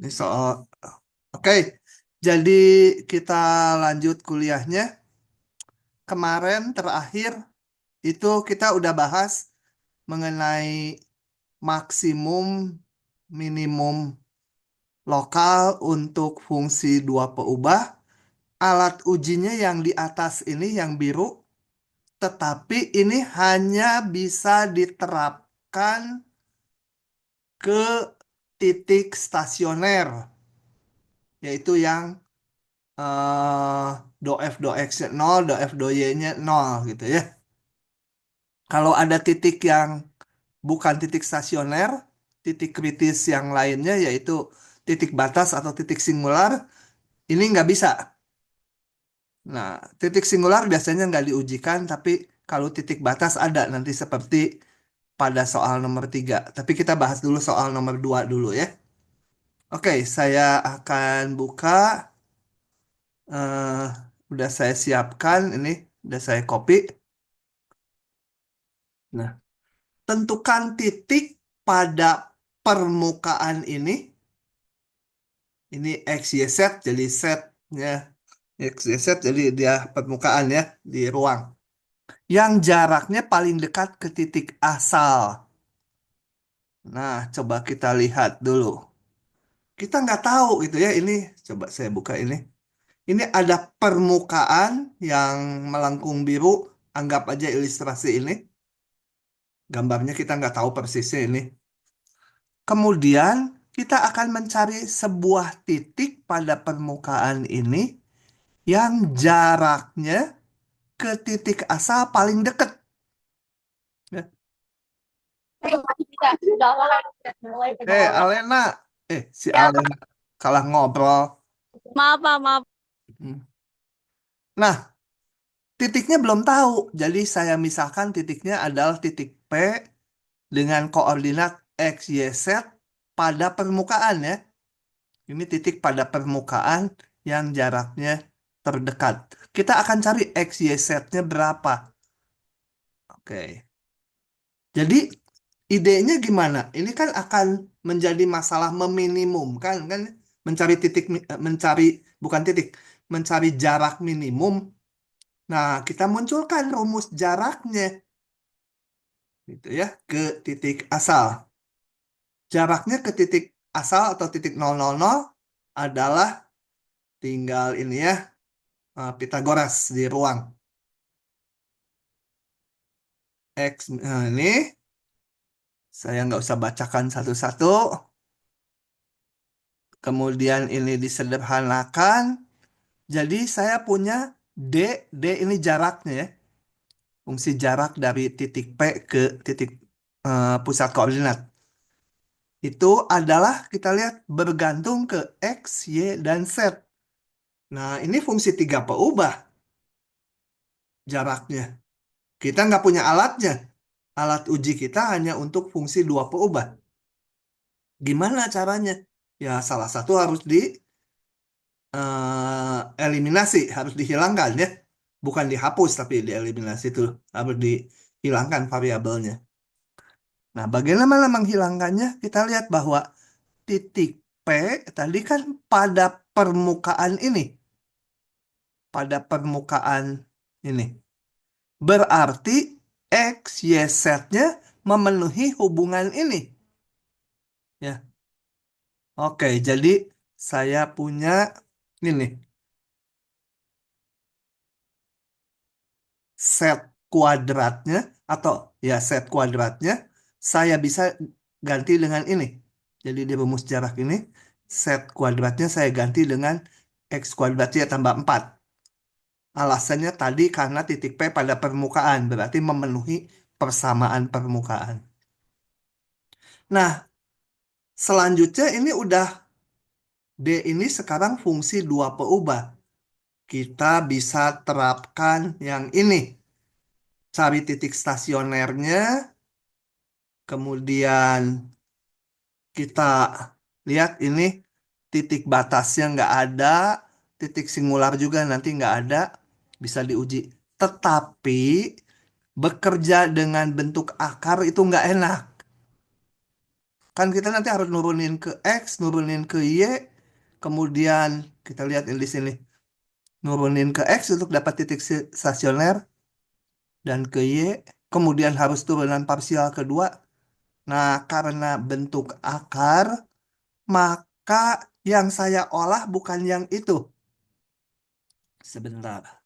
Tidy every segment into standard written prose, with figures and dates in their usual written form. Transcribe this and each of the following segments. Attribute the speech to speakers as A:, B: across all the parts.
A: Ini soal, oke. Jadi kita lanjut kuliahnya. Kemarin terakhir itu kita udah bahas mengenai maksimum, minimum lokal untuk fungsi dua peubah. Alat ujinya yang di atas ini yang biru, tetapi ini hanya bisa diterapkan ke titik stasioner, yaitu yang do F do X-nya 0, do F do Y-nya 0 gitu ya. Kalau ada titik yang bukan titik stasioner, titik kritis yang lainnya yaitu titik batas atau titik singular, ini nggak bisa. Nah, titik singular biasanya nggak diujikan, tapi kalau titik batas ada nanti seperti pada soal nomor 3. Tapi kita bahas dulu soal nomor 2 dulu ya. Oke, saya akan buka. eh Udah saya siapkan, ini udah saya copy. Nah, tentukan titik pada permukaan ini. Ini X, Y, Z, jadi setnya X, Y, Z, jadi dia permukaan ya, di ruang. Yang jaraknya paling dekat ke titik asal. Nah, coba kita lihat dulu. Kita nggak tahu gitu ya, ini coba saya buka ini. Ini ada permukaan yang melengkung biru, anggap aja ilustrasi ini. Gambarnya kita nggak tahu persisnya ini. Kemudian kita akan mencari sebuah titik pada permukaan ini yang jaraknya ke titik asal paling dekat. Ya. Alena. Si
B: Ya,
A: Alena kalah ngobrol.
B: maaf, Pak, maaf.
A: Hmm. Nah, titiknya belum tahu. Jadi saya misalkan titiknya adalah titik P dengan koordinat X, Y, Z pada permukaan ya. Ini titik pada permukaan yang jaraknya terdekat. Kita akan cari X, Y, Z-nya berapa. Oke. Jadi idenya gimana? Ini kan akan menjadi masalah meminimumkan kan mencari titik mencari bukan titik, mencari jarak minimum. Nah, kita munculkan rumus jaraknya gitu ya ke titik asal. Jaraknya ke titik asal atau titik 000 adalah tinggal ini ya, Pitagoras di ruang X. Nah, ini saya nggak usah bacakan satu-satu. Kemudian ini disederhanakan. Jadi saya punya D, D ini jaraknya ya. Fungsi jarak dari titik P ke titik pusat koordinat. Itu adalah kita lihat bergantung ke X, Y, dan Z. Nah, ini fungsi tiga peubah jaraknya. Kita nggak punya alatnya. Alat uji kita hanya untuk fungsi dua peubah. Gimana caranya? Ya, salah satu harus eliminasi, harus dihilangkan ya. Bukan dihapus, tapi dieliminasi itu harus dihilangkan variabelnya. Nah, bagaimana menghilangkannya? Kita lihat bahwa titik P tadi kan pada permukaan ini. Pada permukaan ini. Berarti X, Y, Z-nya memenuhi hubungan ini. Ya, oke, jadi saya punya ini set kuadratnya atau ya set kuadratnya saya bisa ganti dengan ini. Jadi di rumus jarak ini set kuadratnya saya ganti dengan x kuadratnya tambah 4. Alasannya tadi karena titik P pada permukaan berarti memenuhi persamaan permukaan. Nah, selanjutnya ini udah D ini sekarang fungsi dua peubah. Kita bisa terapkan yang ini. Cari titik stasionernya, kemudian kita lihat ini titik batasnya nggak ada, titik singular juga nanti nggak ada, bisa diuji. Tetapi bekerja dengan bentuk akar itu nggak enak. Kan kita nanti harus nurunin ke X, nurunin ke Y, kemudian kita lihat di sini. Nurunin ke X untuk dapat titik stasioner, dan ke Y, kemudian harus turunan parsial kedua. Nah, karena bentuk akar, maka yang saya olah bukan yang itu. Sebentar.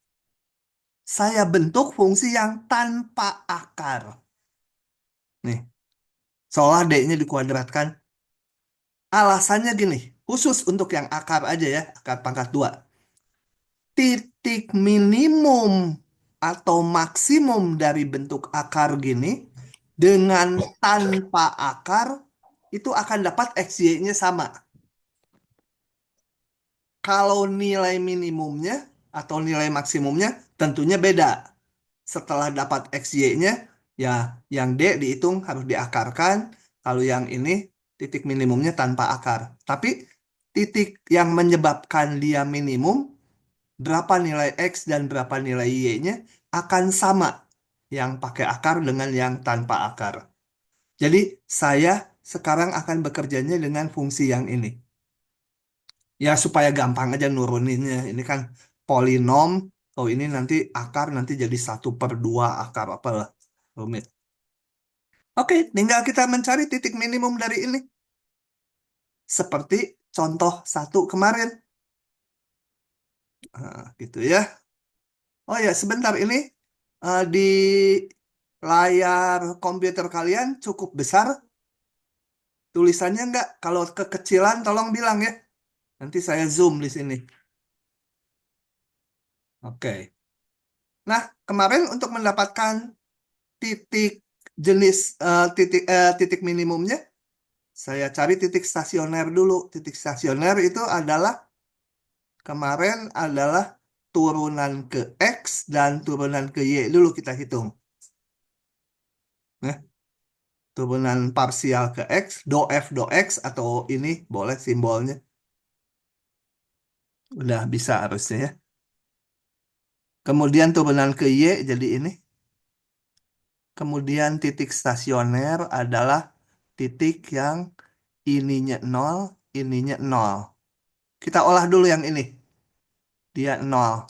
A: Saya bentuk fungsi yang tanpa akar. Nih, seolah D-nya dikuadratkan. Alasannya gini, khusus untuk yang akar aja ya, akar pangkat 2. Titik minimum atau maksimum dari bentuk akar gini dengan tanpa akar itu akan dapat XY-nya sama. Kalau nilai minimumnya atau nilai maksimumnya tentunya beda. Setelah dapat XY-nya, ya yang D dihitung harus diakarkan. Kalau yang ini titik minimumnya tanpa akar. Tapi titik yang menyebabkan dia minimum, berapa nilai X dan berapa nilai Y-nya akan sama yang pakai akar dengan yang tanpa akar. Jadi saya sekarang akan bekerjanya dengan fungsi yang ini. Ya supaya gampang aja nuruninnya. Ini kan polinom. Oh ini nanti akar nanti jadi 1/2 akar apalah. Rumit. Oke, tinggal kita mencari titik minimum dari ini. Seperti contoh 1 kemarin. Nah, gitu ya. Oh ya, sebentar ini di layar komputer kalian cukup besar tulisannya nggak? Kalau kekecilan tolong bilang ya. Nanti saya zoom di sini. Oke. Nah, kemarin untuk mendapatkan titik jenis titik minimumnya, saya cari titik stasioner dulu. Titik stasioner itu adalah kemarin adalah turunan ke X dan turunan ke Y dulu kita hitung. Nah, turunan parsial ke X, do F do X atau ini boleh simbolnya. Udah bisa harusnya ya. Kemudian turunan ke Y jadi ini. Kemudian titik stasioner adalah titik yang ininya 0, ininya 0. Kita olah dulu yang ini. Dia 0.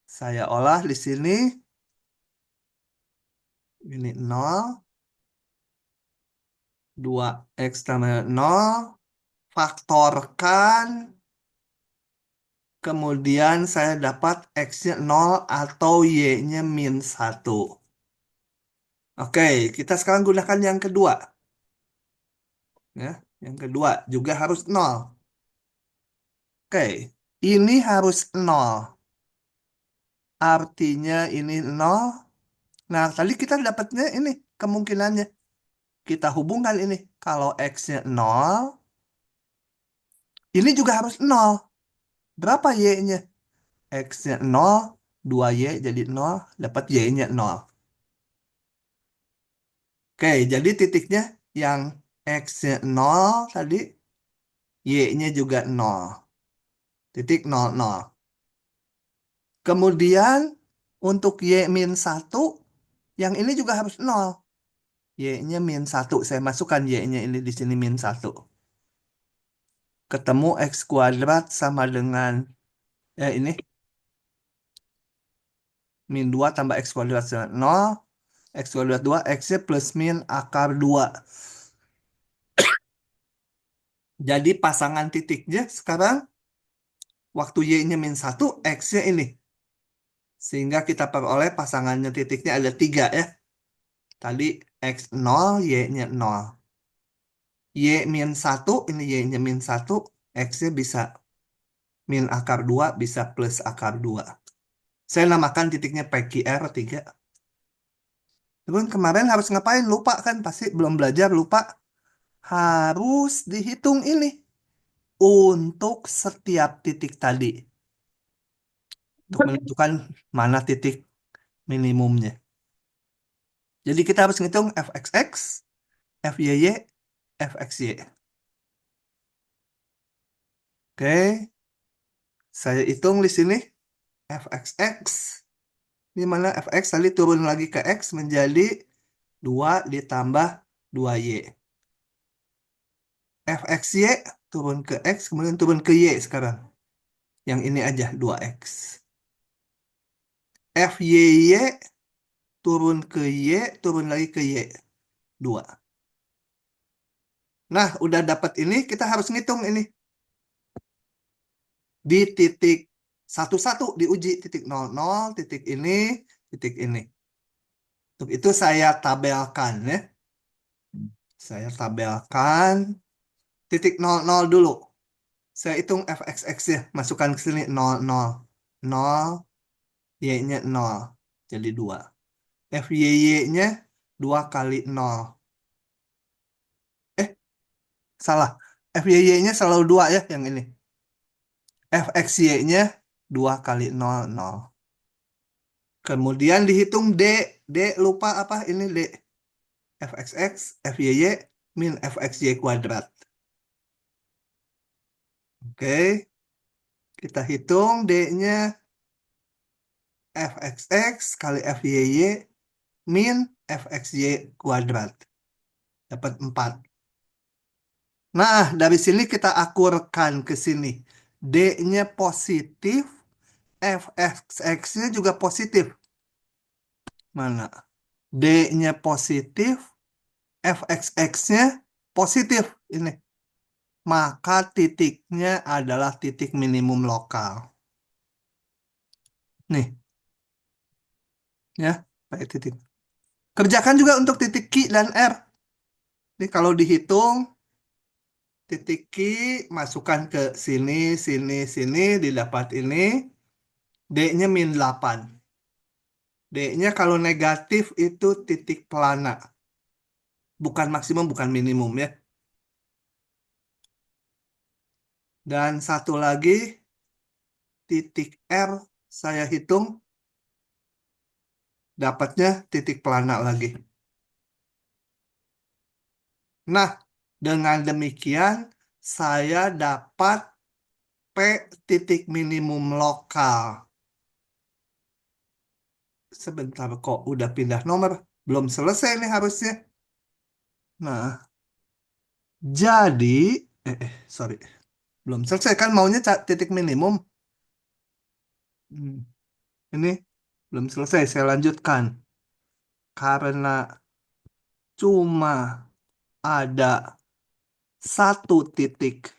A: Saya olah di sini. Ini 0. 2X tambah 0. Faktorkan. Kemudian saya dapat X-nya 0 atau Y-nya -1. Oke, kita sekarang gunakan yang kedua. Ya, yang kedua juga harus 0. Oke, ini harus 0. Artinya ini 0. Nah, tadi kita dapatnya ini kemungkinannya. Kita hubungkan ini. Kalau X-nya 0, ini juga harus 0. Berapa Y-nya? X-nya 0, 2Y jadi 0, dapat Y-nya 0. Oke, jadi titiknya yang X-nya 0 tadi, Y-nya juga 0. Titik 0, 0. Kemudian untuk Y-1, yang ini juga harus 0. Y-nya -1. Saya masukkan Y-nya ini di sini -1. Ketemu X kuadrat sama dengan ini -2 tambah X kuadrat sama 0. X kuadrat 2, X-nya plus min akar 2. Jadi pasangan titiknya sekarang waktu Y-nya -1, X-nya ini. Sehingga kita peroleh pasangannya titiknya ada 3 ya. Tadi X 0, Y-nya 0. Y-1, ini Y-nya -1, X-nya bisa min akar 2, bisa plus akar 2. Saya namakan titiknya PQR 3. Terus kemarin harus ngapain? Lupa kan? Pasti belum belajar, lupa. Harus dihitung ini untuk setiap titik tadi. Untuk menentukan mana titik minimumnya. Jadi kita harus ngitung fxx, fyy, fxy. Oke, saya hitung di sini fxx. Ini mana fx tadi turun lagi ke x menjadi 2 ditambah 2y. fxy turun ke x, kemudian turun ke y sekarang. Yang ini aja 2x. Fy turun ke y, turun lagi ke y. 2. Nah, udah dapat ini, kita harus ngitung ini. Di titik satu-satu diuji titik 00, titik ini. Untuk itu saya tabelkan ya. Saya tabelkan titik 00 dulu. Saya hitung fxx ya, masukkan ke sini 00. 0, y-nya 0. Jadi 2. Fy-nya 2 kali 0. Eh, salah. Fy-nya selalu 2 ya, yang ini. Fxy-nya 2 kali 0, 0. Kemudian dihitung D. D lupa apa ini D. Fxx, Fy, min Fxy kuadrat. Oke. Kita hitung D-nya Fxx kali Fy min Fxy kuadrat. Dapat 4. Nah, dari sini kita akurkan ke sini. D-nya positif, Fxx-nya juga positif. Mana? D-nya positif, Fxx-nya positif. Ini. Maka titiknya adalah titik minimum lokal. Nih, ya, pakai titik. Kerjakan juga untuk titik Q dan R. Ini kalau dihitung, titik Q masukkan ke sini, sini, sini, didapat ini. D-nya min 8. D-nya kalau negatif itu titik pelana. Bukan maksimum, bukan minimum ya. Dan satu lagi, titik R saya hitung, dapatnya titik pelana lagi. Nah, dengan demikian saya dapat P titik minimum lokal. Sebentar kok udah pindah nomor. Belum selesai nih harusnya. Nah, jadi sorry. Belum selesai kan maunya titik minimum. Hmm, Ini belum selesai, saya lanjutkan. Karena cuma ada satu titik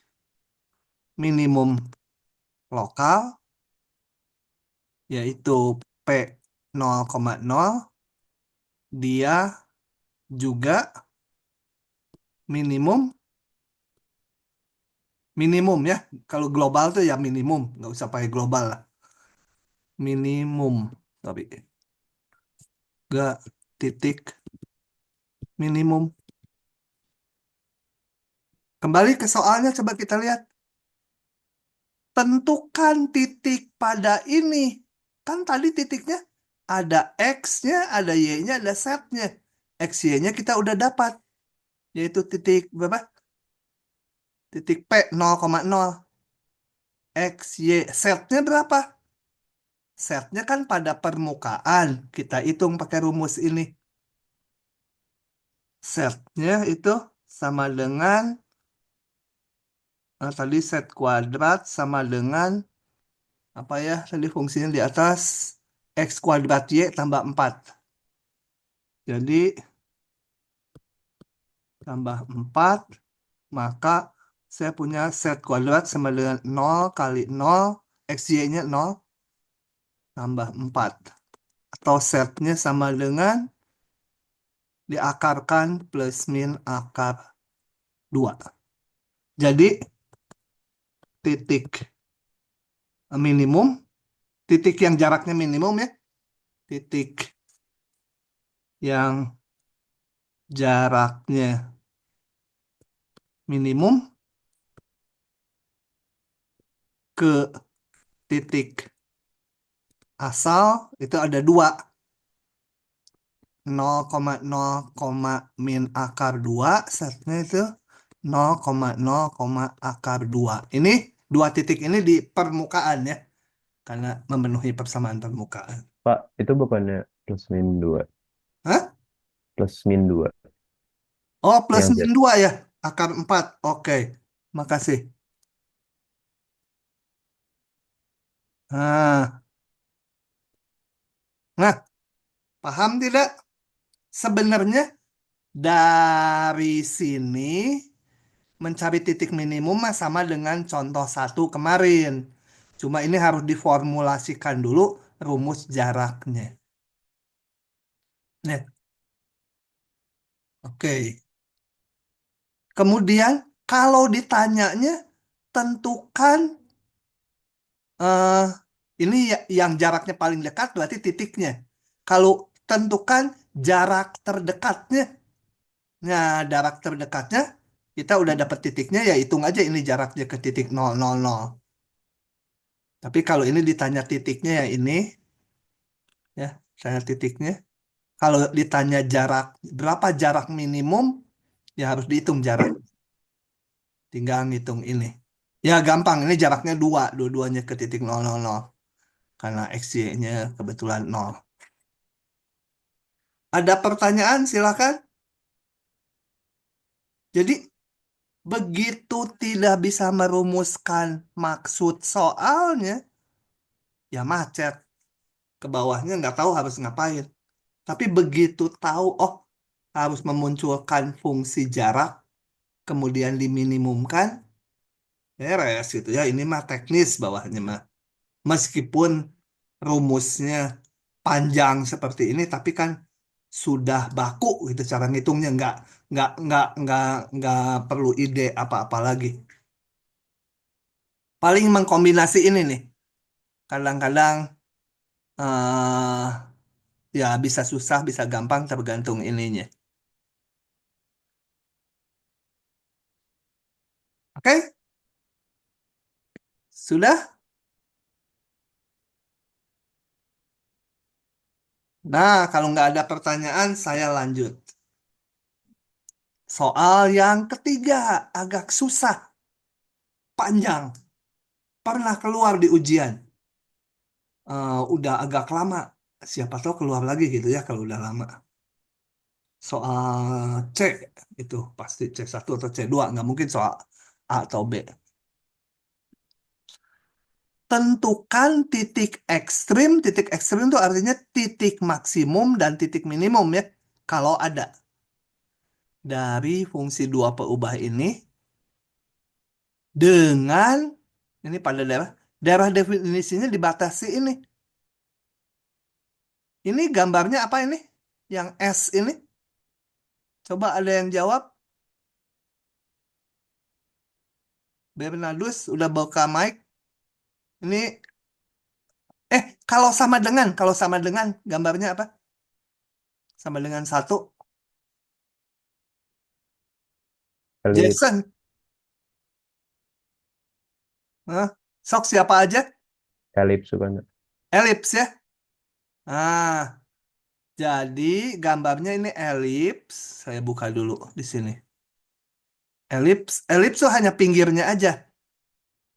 A: minimum lokal, yaitu P 0,0, dia juga minimum, minimum ya. Kalau global tuh ya minimum, nggak usah pakai global lah. Minimum, tapi nggak titik minimum. Kembali ke soalnya, coba kita lihat. Tentukan titik pada ini. Kan tadi titiknya ada X-nya, ada Y-nya, ada Z-nya. X, Y-nya kita udah dapat. Yaitu titik berapa? Titik P 0,0. X, Y, Z-nya berapa? Z-nya kan pada permukaan. Kita hitung pakai rumus ini. Z-nya itu sama dengan, tadi Z kuadrat sama dengan apa ya tadi fungsinya di atas X kuadrat Y tambah 4. Jadi tambah 4, maka saya punya Z kuadrat sama dengan 0 kali 0, XY-nya 0 tambah 4. Atau Z-nya sama dengan diakarkan plus min akar 2. Jadi titik minimum, titik yang jaraknya minimum ya, titik yang jaraknya minimum ke titik asal itu ada 2. 0,0, min akar 2, setnya itu 0,0, akar 2. Ini dua titik ini di permukaan ya, karena memenuhi persamaan permukaan.
B: Pak, itu bukannya plus min 2.
A: Hah?
B: Plus min 2.
A: Oh, plus
B: Yang
A: min
B: Z.
A: 2 ya? Akar 4. Oke. Makasih. Nah, nah, paham tidak? Sebenarnya dari sini mencari titik minimum mah sama dengan contoh satu kemarin. Cuma ini harus diformulasikan dulu rumus jaraknya. Nah, oke. Kemudian kalau ditanyanya tentukan eh ini yang jaraknya paling dekat berarti titiknya. Kalau tentukan jarak terdekatnya, nah jarak terdekatnya kita udah dapat titiknya ya hitung aja ini jaraknya ke titik 000. Tapi kalau ini ditanya titiknya ya ini ya saya titiknya. Kalau ditanya jarak berapa jarak minimum ya harus dihitung jarak. Tinggal ngitung ini. Ya gampang ini jaraknya dua-duanya ke titik 000 karena XY-nya kebetulan 0. Ada pertanyaan silakan. Jadi begitu tidak bisa merumuskan maksud soalnya ya macet ke bawahnya nggak tahu harus ngapain. Tapi begitu tahu oh harus memunculkan fungsi jarak kemudian diminimumkan beres gitu ya ini mah teknis bawahnya mah. Meskipun rumusnya panjang seperti ini, tapi kan sudah baku gitu cara ngitungnya nggak perlu ide apa-apa lagi. Paling mengkombinasi ini nih, kadang-kadang eh ya bisa susah, bisa gampang tergantung ininya. Oke, sudah. Nah, kalau nggak ada pertanyaan, saya lanjut. Soal yang ketiga agak susah, panjang, pernah keluar di ujian. Udah agak lama. Siapa tahu keluar lagi gitu ya kalau udah lama. Soal C itu pasti C1 atau C2, nggak mungkin soal A atau B. Tentukan titik ekstrim itu artinya titik maksimum dan titik minimum ya. Kalau ada dari fungsi dua peubah ini dengan ini pada daerah definisinya dibatasi ini. Ini gambarnya apa ini? Yang S ini? Coba ada yang jawab. Bernardus udah buka mic. Ini kalau sama dengan gambarnya apa? Sama dengan satu.
B: Elips,
A: Jason, Hah? Sok siapa aja?
B: elips bukan?
A: Elips ya. Nah, jadi gambarnya ini elips. Saya buka dulu di sini. Elips tuh hanya pinggirnya aja.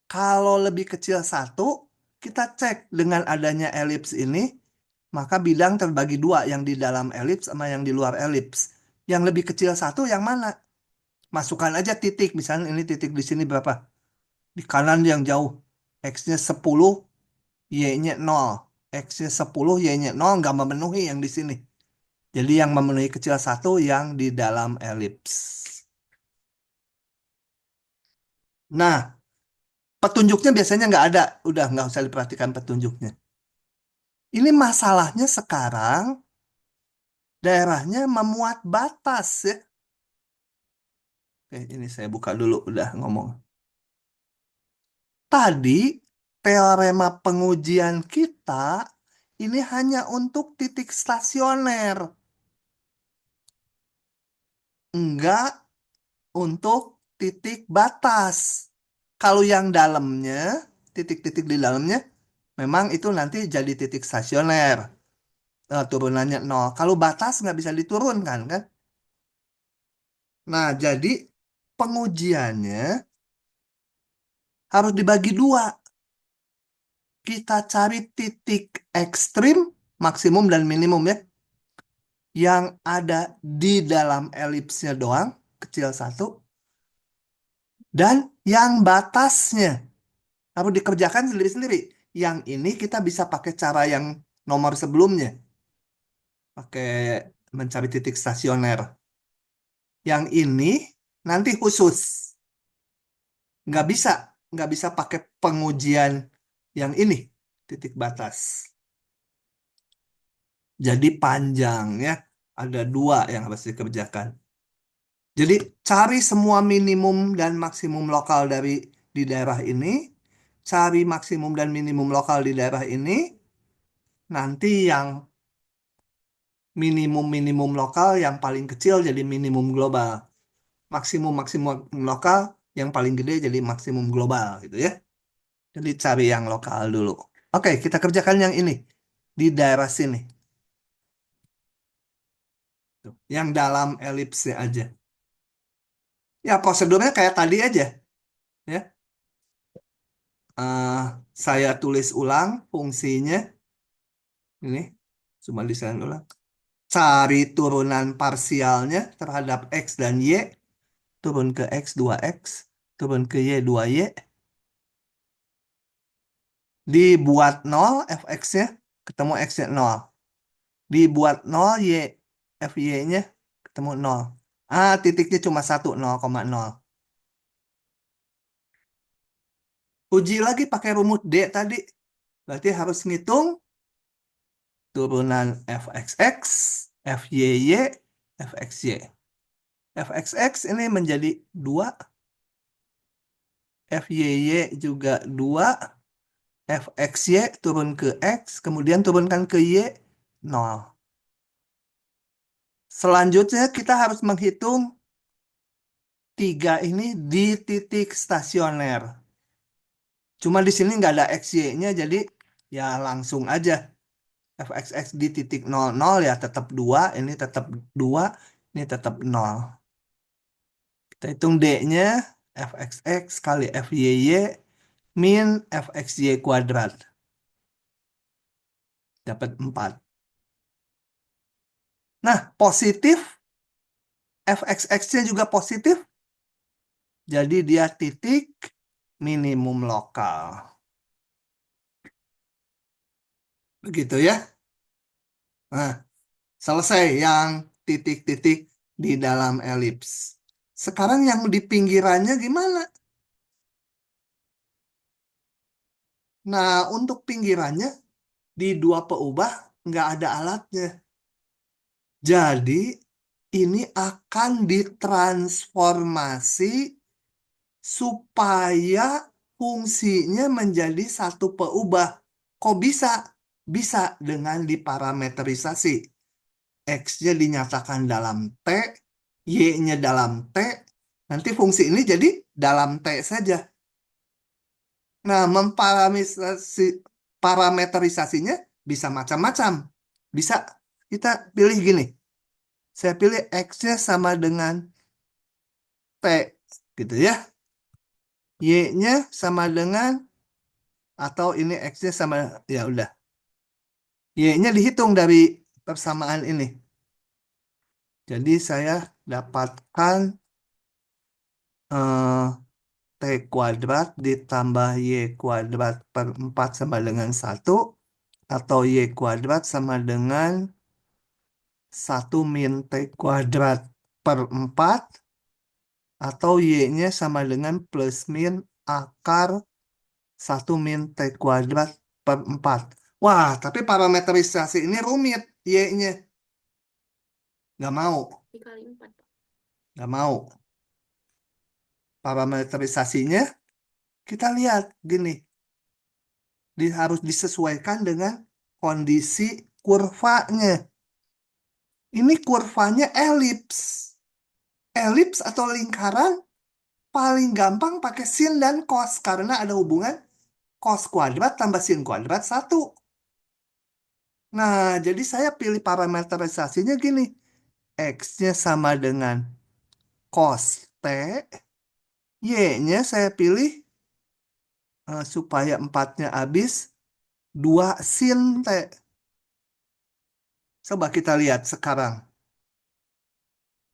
A: Kalau lebih kecil satu, kita cek dengan adanya elips ini, maka bidang terbagi dua, yang di dalam elips sama yang di luar elips. Yang lebih kecil satu yang mana? Masukkan aja titik. Misalnya ini titik di sini berapa? Di kanan yang jauh. X-nya 10, Y-nya 0. X-nya 10, Y-nya 0 nggak memenuhi yang di sini. Jadi yang memenuhi kecil satu yang di dalam elips. Nah, petunjuknya biasanya nggak ada. Udah nggak usah diperhatikan petunjuknya. Ini masalahnya sekarang daerahnya memuat batas ya. Oke, ini saya buka dulu udah ngomong. Tadi teorema pengujian kita ini hanya untuk titik stasioner, enggak untuk titik batas. Kalau yang dalamnya, titik-titik di dalamnya, memang itu nanti jadi titik stasioner. Turunannya nol. Kalau batas nggak bisa diturunkan kan? Nah, jadi pengujiannya harus dibagi dua. Kita cari titik ekstrim, maksimum dan minimum ya, yang ada di dalam elipsnya doang, kecil satu. Dan yang batasnya harus dikerjakan sendiri-sendiri. Yang ini kita bisa pakai cara yang nomor sebelumnya, pakai mencari titik stasioner. Yang ini nanti khusus, nggak bisa, nggak bisa pakai pengujian yang ini, titik batas. Jadi panjang ya, ada dua yang harus dikerjakan. Jadi cari semua minimum dan maksimum lokal di daerah ini, cari maksimum dan minimum lokal di daerah ini, nanti yang minimum-minimum lokal yang paling kecil jadi minimum global. Maksimum-maksimum lokal yang paling gede jadi maksimum global gitu ya. Jadi cari yang lokal dulu. Oke, kita kerjakan yang ini di daerah sini. Tuh, yang dalam elipsnya aja. Ya, prosedurnya kayak tadi aja ya. Eh, saya tulis ulang fungsinya ini. Cuma desain ulang. Cari turunan parsialnya terhadap X dan Y. Turun ke X 2X. Turun ke Y 2Y. Dibuat 0 fx-nya. Ketemu X-nya 0. Dibuat 0 Y. FY-nya ketemu 0. Ah, titiknya cuma 1, 0,0. Uji lagi pakai rumus D tadi. Berarti harus ngitung turunan fxx, fyy, fxy. Fxx ini menjadi 2, fyy juga 2, fxy turun ke x, kemudian turunkan ke y, 0. Selanjutnya kita harus menghitung 3 ini di titik stasioner. Cuma di sini nggak ada xy-nya, jadi ya langsung aja. Fxx di titik 00 ya tetap 2, ini tetap 2, ini tetap 0. Kita hitung D-nya, fxx kali fyy min fxy kuadrat. Dapat 4. Nah, positif, fxx-nya juga positif, jadi dia titik minimum lokal. Begitu ya. Nah, selesai yang titik-titik di dalam elips. Sekarang yang di pinggirannya gimana? Nah, untuk pinggirannya di dua peubah nggak ada alatnya. Jadi ini akan ditransformasi supaya fungsinya menjadi satu peubah. Kok bisa? Bisa dengan diparameterisasi. X-nya dinyatakan dalam T, Y-nya dalam T. Nanti fungsi ini jadi dalam T saja. Nah, parameterisasinya bisa macam-macam. Bisa kita pilih gini. Saya pilih X-nya sama dengan T, gitu ya. Y-nya sama dengan, atau ini X-nya sama, ya udah. Y-nya dihitung dari persamaan ini. Jadi saya dapatkan eh, T kuadrat ditambah Y kuadrat per 4 sama dengan 1. Atau Y kuadrat sama dengan 1 min T kuadrat per 4. Atau Y-nya sama dengan plus min akar 1 min T kuadrat per 4. Wah, tapi parameterisasi ini rumit Y-nya. Nggak mau.
C: Dikali 4, Pak.
A: Nggak mau. Parameterisasinya kita lihat gini. Harus disesuaikan dengan kondisi kurvanya. Ini kurvanya elips. Elips atau lingkaran paling gampang pakai sin dan cos karena ada hubungan cos kuadrat tambah sin kuadrat 1. Nah, jadi saya pilih parameterisasinya gini. X-nya sama dengan cos T. Y-nya saya pilih supaya 4-nya habis 2 sin T. Coba kita lihat sekarang.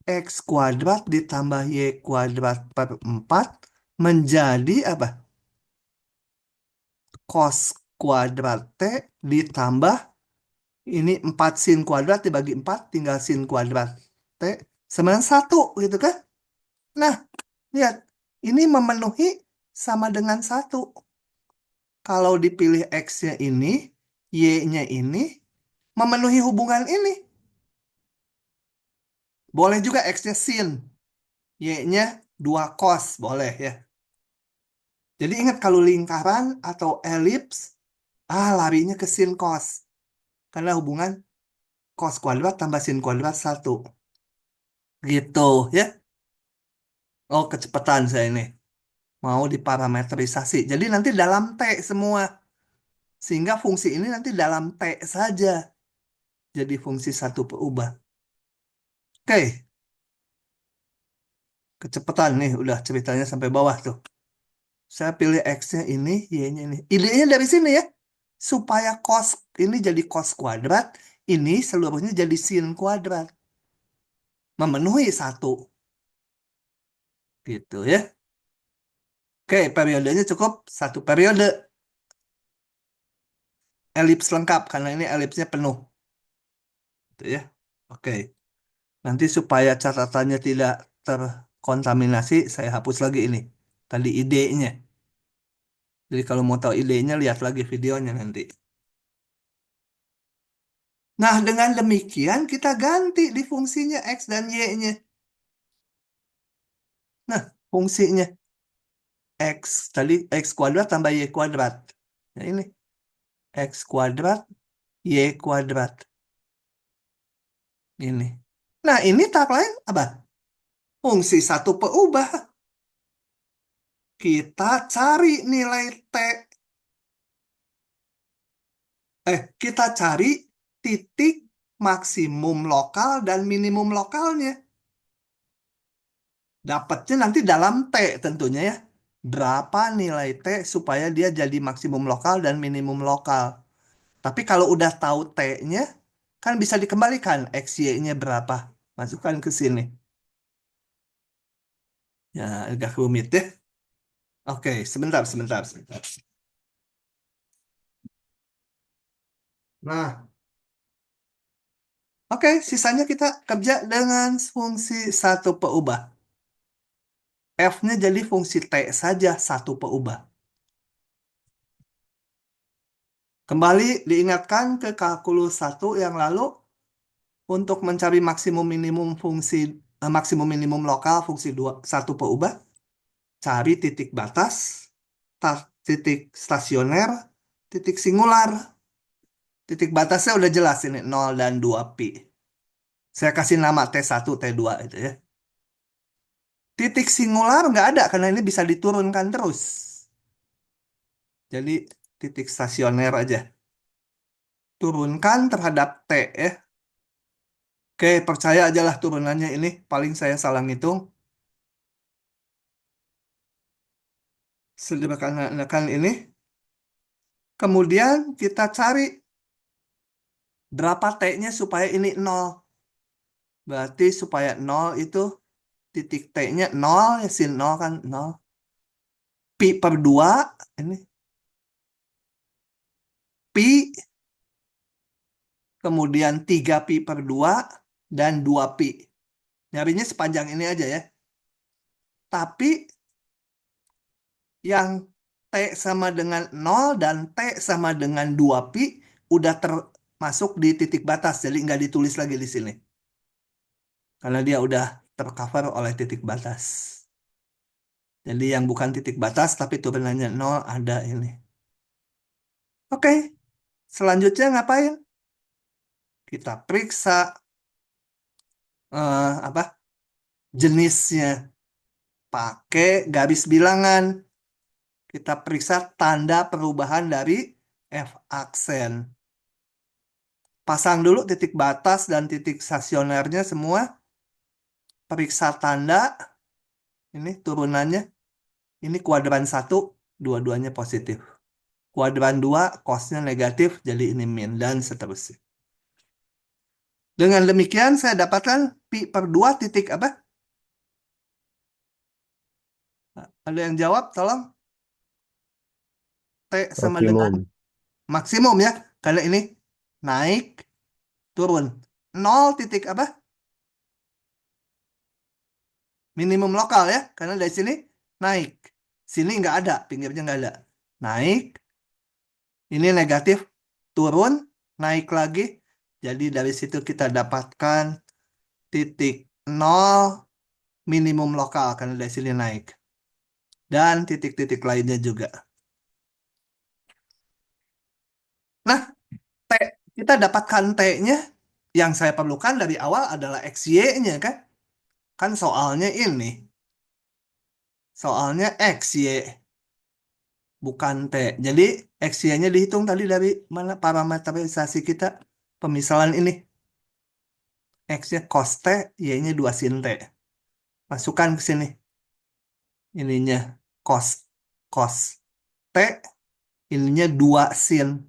A: X kuadrat ditambah Y kuadrat per 4 menjadi apa? Cos kuadrat T ditambah ini 4 sin kuadrat dibagi 4 tinggal sin kuadrat T sama dengan 1 gitu kan? Nah, lihat. Ini memenuhi sama dengan 1. Kalau dipilih X-nya ini, Y-nya ini memenuhi hubungan ini. Boleh juga X-nya sin, Y-nya 2 cos, boleh ya. Jadi ingat kalau lingkaran atau elips, larinya ke sin cos. Karena hubungan cos kuadrat tambah sin kuadrat 1. Gitu ya. Oh, kecepatan saya ini. Mau diparametrisasi. Jadi nanti dalam T semua. Sehingga fungsi ini nanti dalam T saja. Jadi fungsi satu berubah. Oke, kecepatan nih udah ceritanya sampai bawah tuh. Saya pilih X-nya ini, Y-nya ini. Idenya dari sini ya. Supaya cos ini jadi cos kuadrat, ini seluruhnya jadi sin kuadrat. Memenuhi 1. Gitu ya. Oke, periodenya cukup 1 periode. Elips lengkap, karena ini elipsnya penuh. Gitu ya. Oke, nanti supaya catatannya tidak terkontaminasi, saya hapus lagi ini. Tadi idenya. Jadi kalau mau tahu idenya, lihat lagi videonya nanti. Nah, dengan demikian kita ganti di fungsinya X dan Y-nya. Nah, fungsinya X, tadi X kuadrat tambah Y kuadrat. Nah, ini X kuadrat, Y kuadrat. Ini. Nah, ini tak lain apa? Fungsi satu peubah. Kita cari nilai T. Kita cari titik maksimum lokal dan minimum lokalnya. Dapatnya nanti dalam T tentunya ya. Berapa nilai T supaya dia jadi maksimum lokal dan minimum lokal. Tapi kalau udah tahu T-nya, kan bisa dikembalikan X, Y-nya berapa. Masukkan ke sini. Ya, agak rumit ya. Oke, sebentar, sebentar, sebentar. Nah, oke, sisanya kita kerja dengan fungsi satu peubah. F-nya jadi fungsi T saja, satu peubah. Kembali diingatkan ke kalkulus 1 yang lalu, untuk mencari maksimum minimum fungsi maksimum minimum lokal fungsi 2 satu peubah, cari titik batas, titik stasioner, titik singular. Titik batasnya udah jelas ini 0 dan 2 pi. Saya kasih nama T1, T2 itu ya. Titik singular nggak ada karena ini bisa diturunkan terus. Jadi titik stasioner aja. Turunkan terhadap T ya. Oke, percaya aja lah turunannya ini. Paling saya salah ngitung. Sederhanakan ini. Kemudian kita cari berapa T-nya supaya ini 0. Berarti supaya 0 itu titik T-nya 0, ya sin 0 kan 0. Pi per 2, ini Pi, kemudian 3 Pi per 2, dan 2 Pi. Nyarinya sepanjang ini aja ya. Tapi yang T sama dengan 0 dan T sama dengan 2 Pi udah termasuk di titik batas. Jadi nggak ditulis lagi di sini. Karena dia udah tercover oleh titik batas. Jadi yang bukan titik batas tapi turunannya 0 ada ini. Oke, selanjutnya ngapain? Kita periksa apa jenisnya. Pakai garis bilangan. Kita periksa tanda perubahan dari F aksen. Pasang dulu titik batas dan titik stasionernya semua. Periksa tanda. Ini turunannya. Ini kuadran 1, dua-duanya positif. Kuadran 2, cosnya negatif, jadi ini min, dan seterusnya. Dengan demikian, saya dapatkan pi per 2 titik apa? Ada yang jawab, tolong. T sama dengan
B: Maksimum.
A: maksimum ya. Karena ini naik, turun. Nol titik apa? Minimum lokal ya. Karena dari sini naik. Sini nggak ada, pinggirnya nggak ada. Naik, ini negatif, turun, naik lagi. Jadi dari situ kita dapatkan titik nol minimum lokal karena dari sini naik. Dan titik-titik lainnya juga. Nah, T, kita dapatkan T-nya yang saya perlukan dari awal adalah XY-nya kan? Kan soalnya ini, soalnya X, Y, bukan T. Jadi XY-nya dihitung tadi dari mana parameterisasi kita, pemisalan ini. X-nya cos T, Y-nya 2 sin T. Masukkan ke sini. Ininya cos, cos T, ininya 2 sin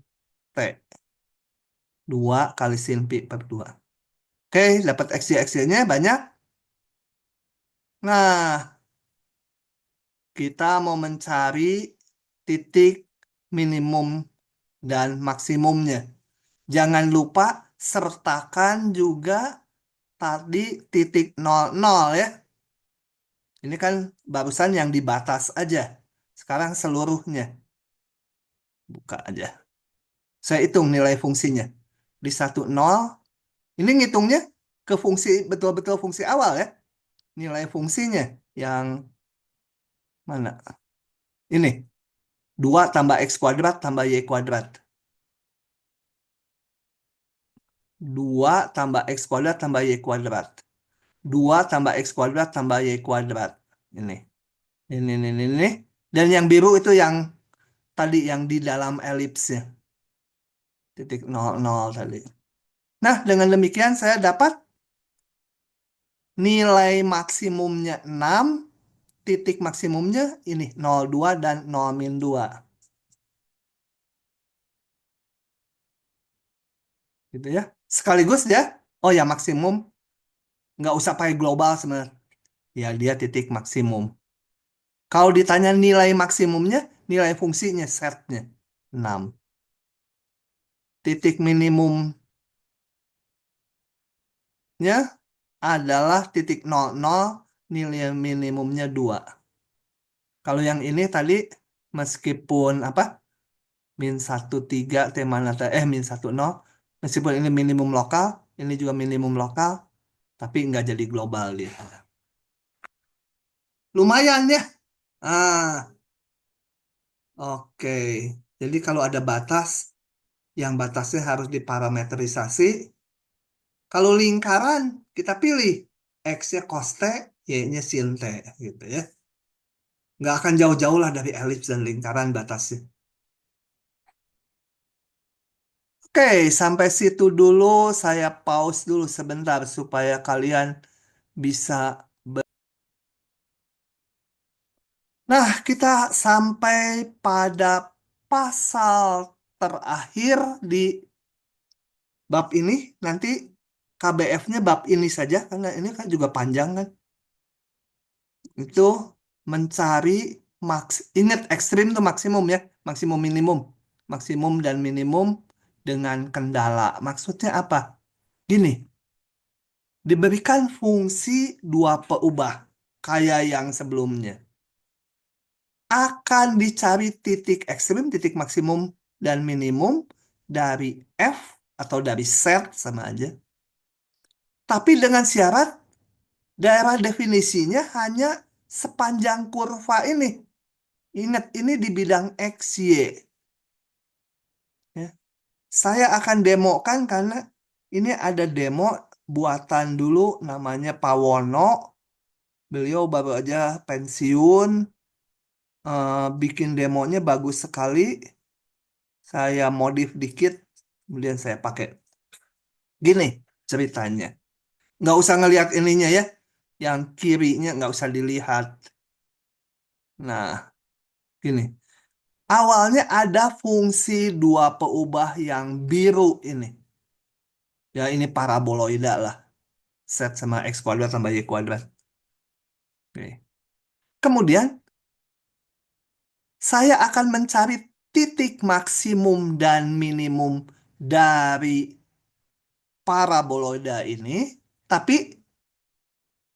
A: T. 2 kali sin pi per 2. Oke, dapat XY, XY-nya banyak. Nah, kita mau mencari titik minimum dan maksimumnya. Jangan lupa sertakan juga tadi titik 00 ya. Ini kan barusan yang di batas aja. Sekarang seluruhnya. Buka aja. Saya hitung nilai fungsinya. Di 10, ini ngitungnya ke fungsi, betul-betul fungsi awal ya. Nilai fungsinya yang mana? Ini. 2 tambah X kuadrat tambah Y kuadrat. 2 tambah X kuadrat tambah Y kuadrat. 2 tambah X kuadrat tambah Y kuadrat. Ini. Ini. Dan yang biru itu yang tadi yang di dalam elipsnya. Titik 00 tadi. Nah, dengan demikian saya dapat nilai maksimumnya 6, titik maksimumnya ini 02 dan 0-2. Gitu ya. Sekaligus ya, oh ya maksimum, nggak usah pakai global sebenarnya. Ya, dia titik maksimum. Kalau ditanya nilai maksimumnya, nilai fungsinya, setnya 6. Titik minimumnya adalah titik 00, nilai minimumnya 2. Kalau yang ini tadi, meskipun apa, -1,3 T mana, -1,0, meskipun ini minimum lokal, ini juga minimum lokal, tapi nggak jadi global dia. Lumayan ya. Ah, oke. Jadi kalau ada batas, yang batasnya harus diparametrisasi. Kalau lingkaran, kita pilih X-nya cos T, Y-nya sin T, gitu ya. Nggak akan jauh-jauh lah dari elips dan lingkaran batasnya. Oke, sampai situ dulu. Saya pause dulu sebentar supaya kalian bisa. Nah, kita sampai pada pasal terakhir di bab ini. Nanti KBF-nya bab ini saja, karena ini kan juga panjang kan. Itu mencari maks. Ingat ekstrim itu maksimum ya, maksimum minimum, maksimum dan minimum dengan kendala. Maksudnya apa? Gini, diberikan fungsi dua peubah kayak yang sebelumnya. Akan dicari titik ekstrim, titik maksimum dan minimum dari F atau dari set sama aja. Tapi dengan syarat daerah definisinya hanya sepanjang kurva ini. Ingat, ini di bidang X, Y. Ya. Saya akan demokan karena ini ada demo buatan dulu namanya Pawono. Beliau baru aja pensiun. Bikin demonya bagus sekali. Saya modif dikit, kemudian saya pakai. Gini ceritanya. Nggak usah ngelihat ininya ya. Yang kirinya nggak usah dilihat. Nah, gini. Awalnya ada fungsi dua peubah yang biru ini. Ya, ini paraboloida lah. Set sama X kuadrat tambah Y kuadrat. Oke. Kemudian Saya akan mencari titik maksimum dan minimum dari paraboloida ini, tapi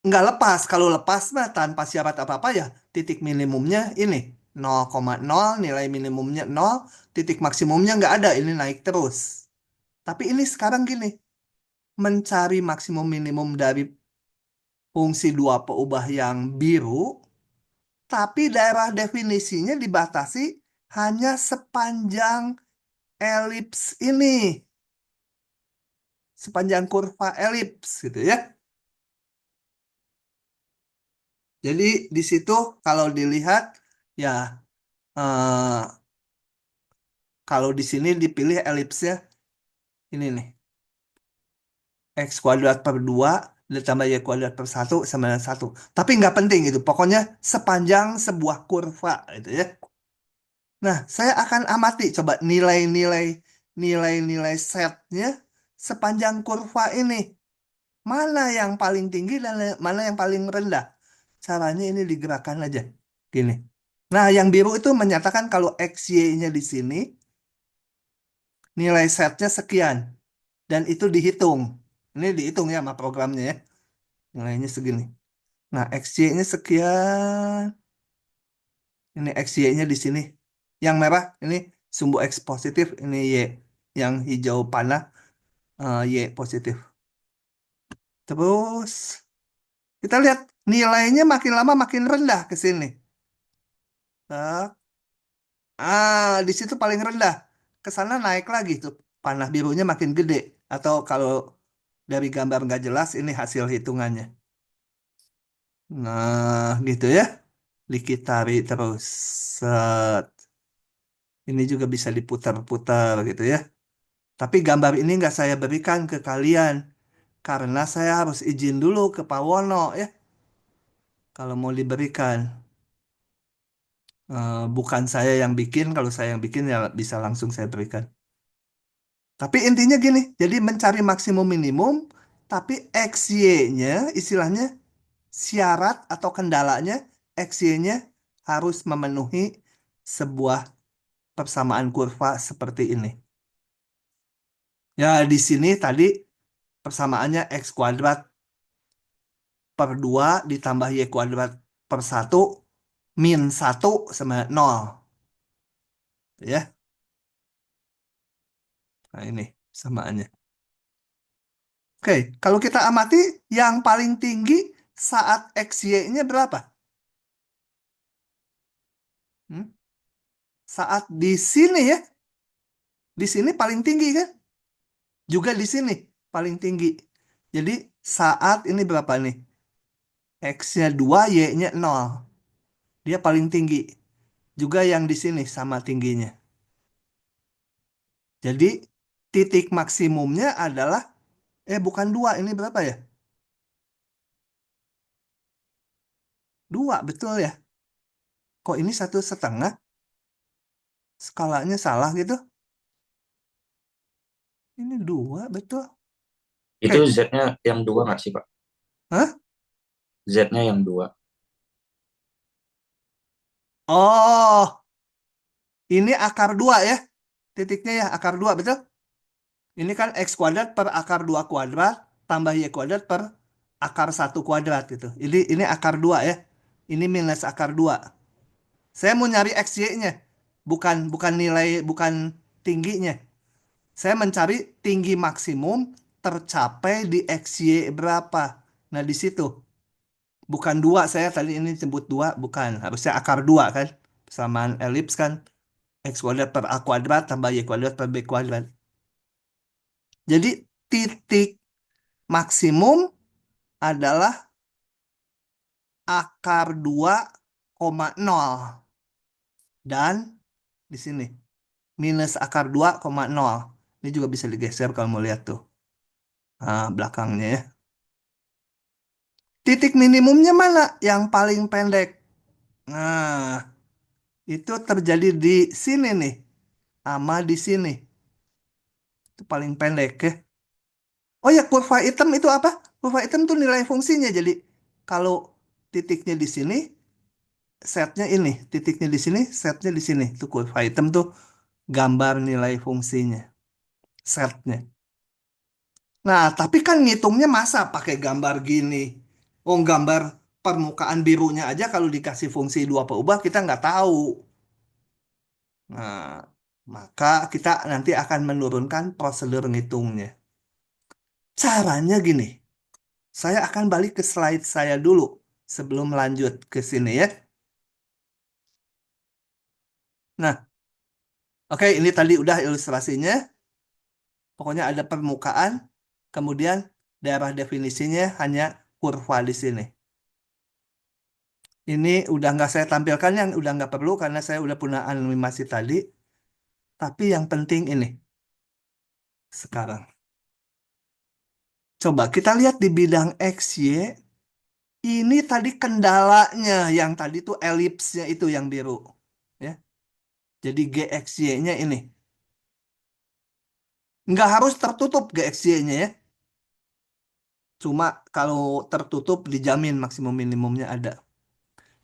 A: nggak lepas. Kalau lepas mah tanpa syarat apa-apa ya, titik minimumnya ini 0,0, nilai minimumnya 0, titik maksimumnya nggak ada, ini naik terus. Tapi ini sekarang gini, mencari maksimum minimum dari fungsi dua peubah yang biru, tapi daerah definisinya dibatasi hanya sepanjang elips ini, sepanjang kurva elips gitu ya. Jadi di situ kalau dilihat ya, eh, kalau di sini dipilih elipsnya ini nih, x kuadrat per 2 ditambah y kuadrat per 1 sama dengan 1. Tapi nggak penting itu, pokoknya sepanjang sebuah kurva gitu ya. Nah, saya akan amati coba nilai-nilai setnya sepanjang kurva ini. Mana yang paling tinggi dan mana yang paling rendah. Caranya ini digerakkan aja. Gini. Nah, yang biru itu menyatakan kalau XY-nya di sini, nilai setnya sekian. Dan itu dihitung. Ini dihitung ya sama programnya ya. Nilainya segini. Nah, XY-nya sekian. Ini XY-nya di sini. Yang merah ini sumbu X positif. Ini Y. Yang hijau panah, Y positif. Terus kita lihat nilainya makin lama makin rendah ke sini. Tak. Di situ paling rendah. Ke sana naik lagi tuh. Panah birunya makin gede. Atau kalau dari gambar nggak jelas, ini hasil hitungannya. Nah, gitu ya. Dikitari terus. Set. Ini juga bisa diputar-putar gitu ya. Tapi gambar ini nggak saya berikan ke kalian. Karena saya harus izin dulu ke Pak Wono ya. Kalau mau diberikan. Bukan saya yang bikin. Kalau saya yang bikin ya bisa langsung saya berikan. Tapi intinya gini, jadi mencari maksimum minimum, tapi XY-nya istilahnya syarat atau kendalanya XY-nya harus memenuhi sebuah persamaan kurva seperti ini. Ya, di sini tadi persamaannya X kuadrat per 2 ditambah Y kuadrat per 1 min 1 sama 0. Ya, nah ini samaannya. Oke, kalau kita amati yang paling tinggi saat XY-nya berapa? Hmm? Saat di sini ya, di sini paling tinggi kan? Juga di sini paling tinggi. Jadi saat ini berapa nih? X-nya 2, Y-nya 0. Dia paling tinggi. Juga yang di sini sama tingginya. Jadi titik maksimumnya adalah, bukan 2, ini berapa ya? 2, betul ya? Kok ini 1,5? Skalanya salah gitu? Ini 2, betul?
C: Itu
A: Oke.
C: Z-nya yang dua nggak sih, Pak?
A: Hah?
C: Z-nya yang dua.
A: Oh, ini akar 2 ya? Titiknya ya, akar 2, betul? Ini kan X kuadrat per akar 2 kuadrat tambah Y kuadrat per akar 1 kuadrat gitu. Ini akar 2 ya. Ini minus akar 2. Saya mau nyari XY-nya. Bukan nilai, bukan tingginya. Saya mencari tinggi maksimum tercapai di XY berapa. Nah, di situ. Bukan 2, saya tadi ini sebut 2, bukan. Harusnya akar 2 kan. Persamaan elips kan. X kuadrat per A kuadrat tambah Y kuadrat per B kuadrat. Jadi titik maksimum adalah akar 2,0 dan di sini minus akar 2,0. Ini juga bisa digeser kalau mau lihat tuh. Nah, belakangnya ya. Titik minimumnya mana? Yang paling pendek. Nah, itu terjadi di sini nih. Sama di sini. Itu paling pendek ya. Oh ya, kurva hitam itu apa? Kurva hitam itu nilai fungsinya. Jadi kalau titiknya di sini, setnya ini, titiknya di sini, setnya di sini. Itu kurva hitam tuh gambar nilai fungsinya, setnya. Nah, tapi kan ngitungnya masa pakai gambar gini. Oh, gambar permukaan birunya aja kalau dikasih fungsi dua peubah kita nggak tahu. Nah, maka kita nanti akan menurunkan prosedur ngitungnya. Caranya gini, saya akan balik ke slide saya dulu sebelum lanjut ke sini ya. Nah, oke ini tadi udah ilustrasinya. Pokoknya ada permukaan, kemudian daerah definisinya hanya kurva di sini. Ini udah nggak saya tampilkan yang udah nggak perlu karena saya udah punya animasi tadi. Tapi yang penting ini sekarang. Coba kita lihat di bidang X, Y. Ini tadi kendalanya yang tadi tuh elipsnya itu yang biru. Ya. Jadi GXY-nya ini. Nggak harus tertutup GXY-nya ya. Cuma kalau tertutup dijamin maksimum minimumnya ada.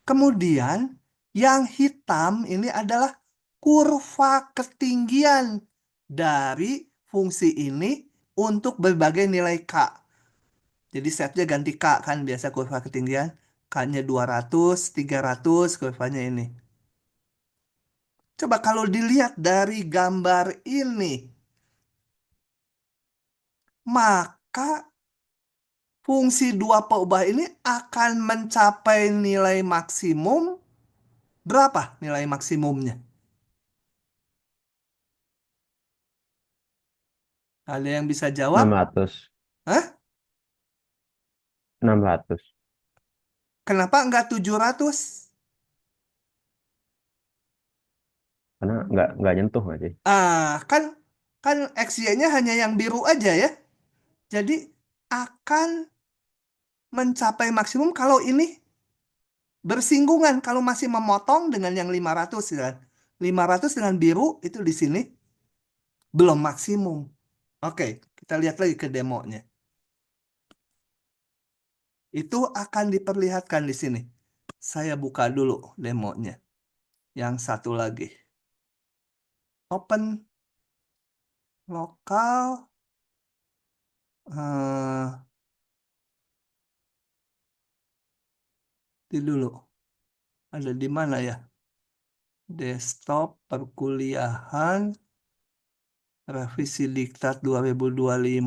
A: Kemudian yang hitam ini adalah kurva ketinggian dari fungsi ini untuk berbagai nilai K. Jadi setnya ganti K kan biasa kurva ketinggian. K-nya 200, 300 kurvanya ini. Coba kalau dilihat dari gambar ini, maka fungsi dua peubah ini akan mencapai nilai maksimum berapa nilai maksimumnya? Ada yang bisa jawab?
B: 600.
A: Hah?
B: 600.
A: Kenapa enggak 700?
B: Karena nggak nyentuh nggak sih?
A: Kan kan XY-nya hanya yang biru aja ya. Jadi akan mencapai maksimum kalau ini bersinggungan kalau masih memotong dengan yang 500 kan. 500 dengan biru itu di sini belum maksimum. Oke, kita lihat lagi ke demonya. Itu akan diperlihatkan di sini. Saya buka dulu demonya. Yang satu lagi. Open lokal. eh di dulu. Ada di mana ya? Desktop perkuliahan. Revisi Diktat 2025.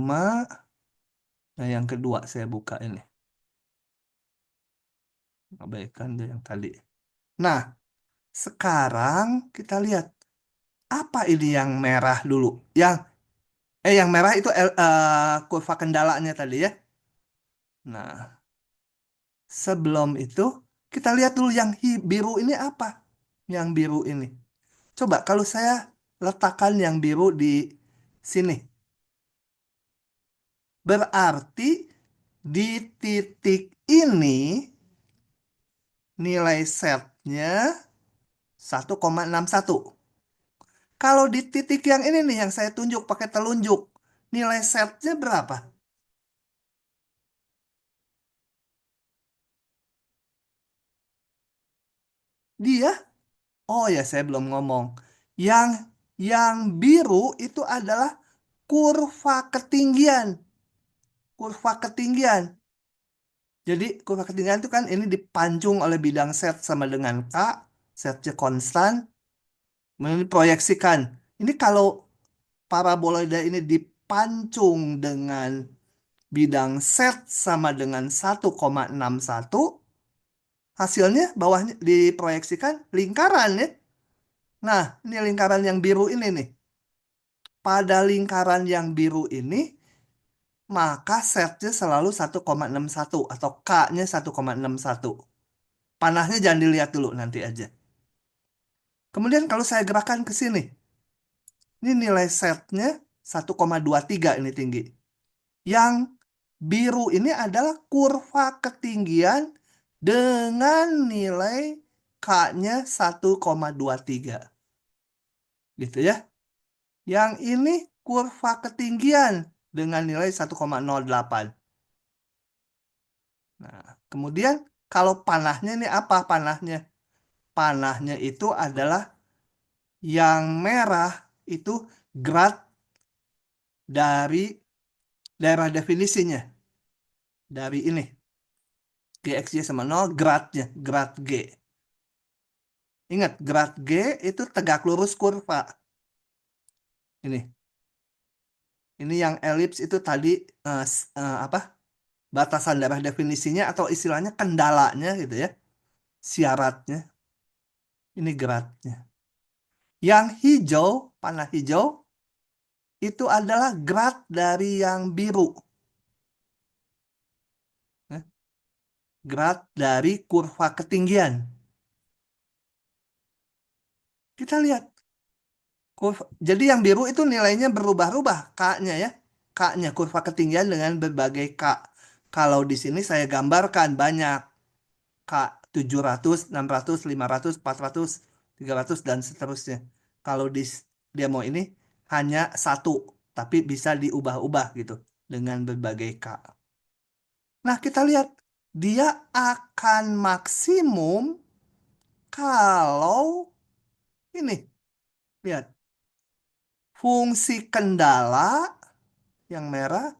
A: Nah, yang kedua saya buka ini. Abaikan deh yang tadi. Nah, sekarang kita lihat apa ini yang merah dulu. Yang merah itu kurva kendalanya tadi ya. Nah, sebelum itu kita lihat dulu yang biru ini apa? Yang biru ini. Coba kalau saya letakkan yang biru di sini. Berarti di titik ini nilai setnya 1,61. Kalau di titik yang ini nih yang saya tunjuk pakai telunjuk, nilai setnya berapa? Dia, oh ya saya belum ngomong. Yang yang biru itu adalah kurva ketinggian. Kurva ketinggian. Jadi kurva ketinggian itu kan ini dipancung oleh bidang set sama dengan K, setnya konstan, kemudian diproyeksikan. Ini kalau paraboloida ini dipancung dengan bidang set sama dengan 1,61, hasilnya bawahnya diproyeksikan lingkaran ya. Nah, ini lingkaran yang biru ini nih. Pada lingkaran yang biru ini, maka setnya selalu 1,61 atau K-nya 1,61. Panahnya jangan dilihat dulu nanti aja. Kemudian kalau saya gerakan ke sini, ini nilai setnya 1,23 ini tinggi. Yang biru ini adalah kurva ketinggian dengan nilai K-nya 1,23. Gitu ya. Yang ini kurva ketinggian dengan nilai 1,08. Nah, kemudian kalau panahnya ini apa panahnya? panahnya itu adalah yang merah itu grad dari daerah definisinya. Dari ini. GXY sama 0, gradnya, grad G. Ingat, grad G itu tegak lurus kurva. Ini. Ini yang elips itu tadi apa? Batasan daerah definisinya atau istilahnya kendalanya gitu ya. Syaratnya. Ini gradnya. Yang hijau, panah hijau, itu adalah grad dari yang biru. Ya. Grad dari kurva ketinggian. Kita lihat. Jadi yang biru itu nilainya berubah-ubah, K-nya ya. K-nya, kurva ketinggian dengan berbagai K. Kalau di sini saya gambarkan banyak. K 700, 600, 500, 400, 300, dan seterusnya. Kalau dia mau ini hanya satu, tapi bisa diubah-ubah gitu dengan berbagai K. Nah, kita lihat. Dia akan maksimum kalau ini. Lihat. Fungsi kendala yang merah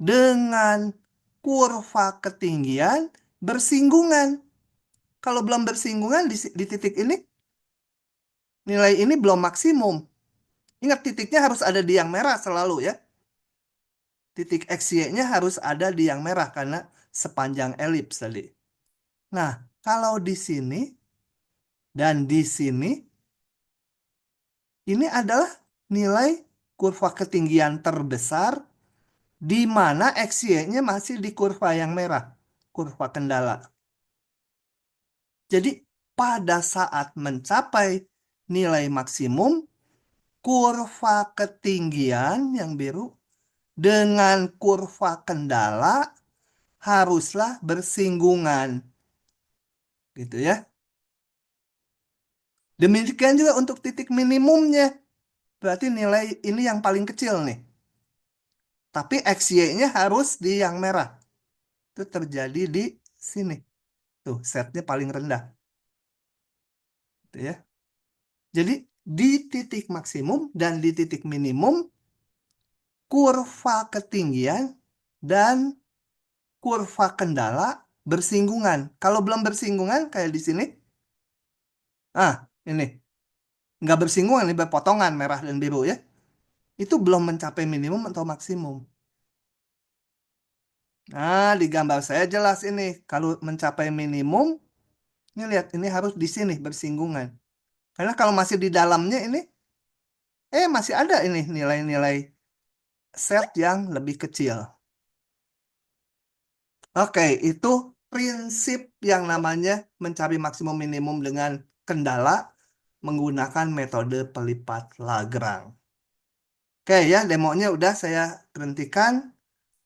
A: dengan kurva ketinggian bersinggungan. Kalau belum bersinggungan di titik ini, nilai ini belum maksimum. Ingat titiknya harus ada di yang merah selalu ya. Titik XY-nya harus ada di yang merah karena sepanjang elips tadi. Nah, kalau di sini dan di sini, ini adalah nilai kurva ketinggian terbesar di mana XY-nya masih di kurva yang merah, kurva kendala. Jadi pada saat mencapai nilai maksimum, kurva ketinggian yang biru dengan kurva kendala haruslah bersinggungan. Gitu ya. Demikian juga untuk titik minimumnya. Berarti nilai ini yang paling kecil nih. Tapi XY-nya harus di yang merah. Itu terjadi di sini. Tuh, setnya paling rendah. Gitu ya. Jadi di titik maksimum dan di titik minimum, kurva ketinggian dan kurva kendala bersinggungan. Kalau belum bersinggungan kayak di sini, ini nggak bersinggungan, ini berpotongan merah dan biru ya. Itu belum mencapai minimum atau maksimum. Nah, di gambar saya jelas ini. Kalau mencapai minimum, ini lihat, ini harus di sini bersinggungan. Karena kalau masih di dalamnya ini, masih ada ini nilai-nilai set yang lebih kecil. Oke, itu prinsip yang namanya mencari maksimum minimum dengan kendala menggunakan metode pelipat Lagrange. Oke ya, demonya udah saya berhentikan,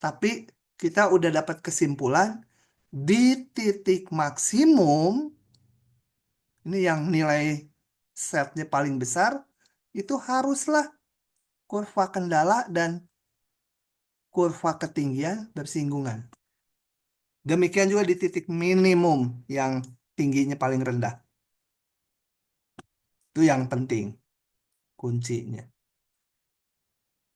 A: tapi kita udah dapat kesimpulan di titik maksimum, ini yang nilai setnya paling besar, itu haruslah kurva kendala dan kurva ketinggian bersinggungan. Demikian juga di titik minimum yang tingginya paling rendah. Itu yang penting, kuncinya.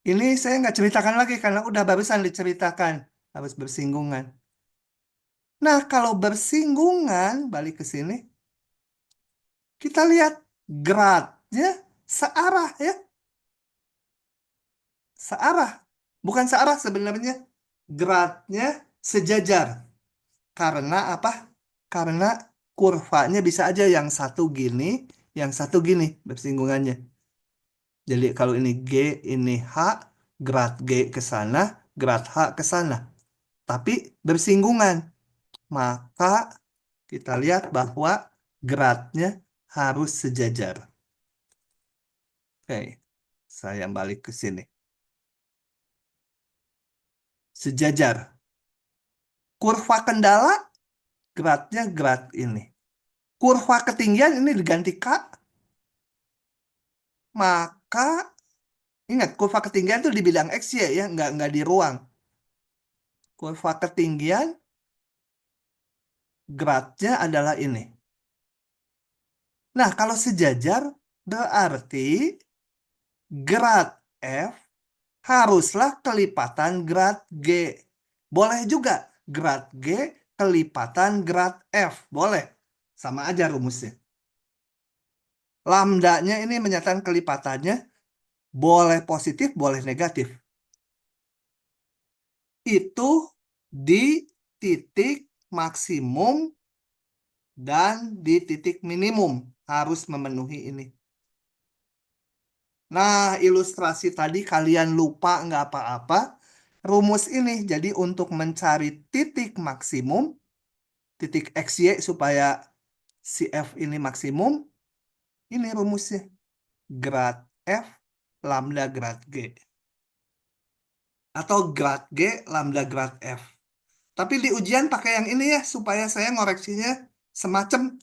A: Ini saya nggak ceritakan lagi karena udah barusan diceritakan. Harus bersinggungan. Nah, kalau bersinggungan, balik ke sini. Kita lihat gradnya searah ya. Searah. Bukan searah sebenarnya. Gradnya sejajar. Karena apa? Karena kurvanya bisa aja yang satu gini, yang satu gini bersinggungannya. Jadi kalau ini G, ini H, grad G ke sana, grad H ke sana. Tapi bersinggungan. Maka kita lihat bahwa gradnya harus sejajar. Oke, saya balik ke sini. Sejajar. Kurva kendala, gradnya grad ini. Kurva ketinggian ini diganti K, maka ingat kurva ketinggian itu di bidang X ya, nggak di ruang. Kurva ketinggian, gradnya adalah ini. Nah, kalau sejajar berarti grad F haruslah kelipatan grad G. Boleh juga grad G kelipatan grad F. Boleh. Sama aja rumusnya. Lambdanya ini menyatakan kelipatannya boleh positif, boleh negatif. Itu di titik maksimum dan di titik minimum harus memenuhi ini. Nah, ilustrasi tadi kalian lupa nggak apa-apa. Rumus ini jadi untuk mencari titik maksimum, titik XY supaya si F ini maksimum, ini rumusnya. Grad F lambda grad G. Atau grad G lambda grad F. Tapi di ujian pakai yang ini ya, supaya saya ngoreksinya semacam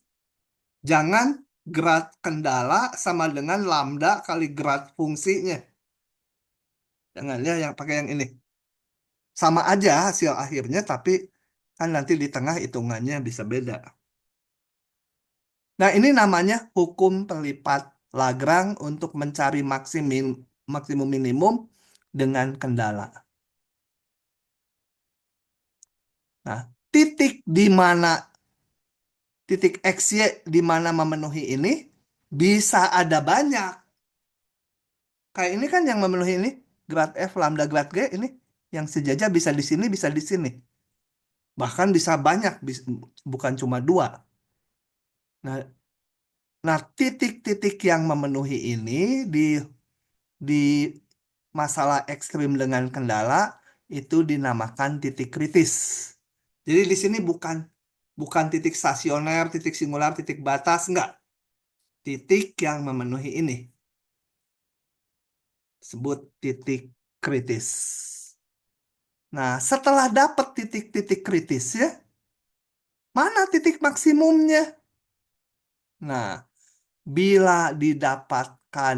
A: jangan grad kendala sama dengan lambda kali grad fungsinya. Jangan ya yang pakai yang ini. Sama aja hasil akhirnya, tapi kan nanti di tengah hitungannya bisa beda. Nah, ini namanya hukum pelipat Lagrange untuk mencari maksimum minimum dengan kendala. Nah, titik di mana titik XY di mana memenuhi ini bisa ada banyak. Kayak ini kan yang memenuhi ini grad F lambda grad G ini yang sejajar bisa di sini bisa di sini. Bahkan bisa banyak, bukan cuma dua. Nah, titik-titik yang memenuhi ini di masalah ekstrim dengan kendala itu dinamakan titik kritis. Jadi di sini bukan titik stasioner, titik singular, titik batas, enggak. Titik yang memenuhi ini sebut titik kritis. Nah, setelah dapat titik-titik kritis ya, mana titik maksimumnya? Nah, bila didapatkan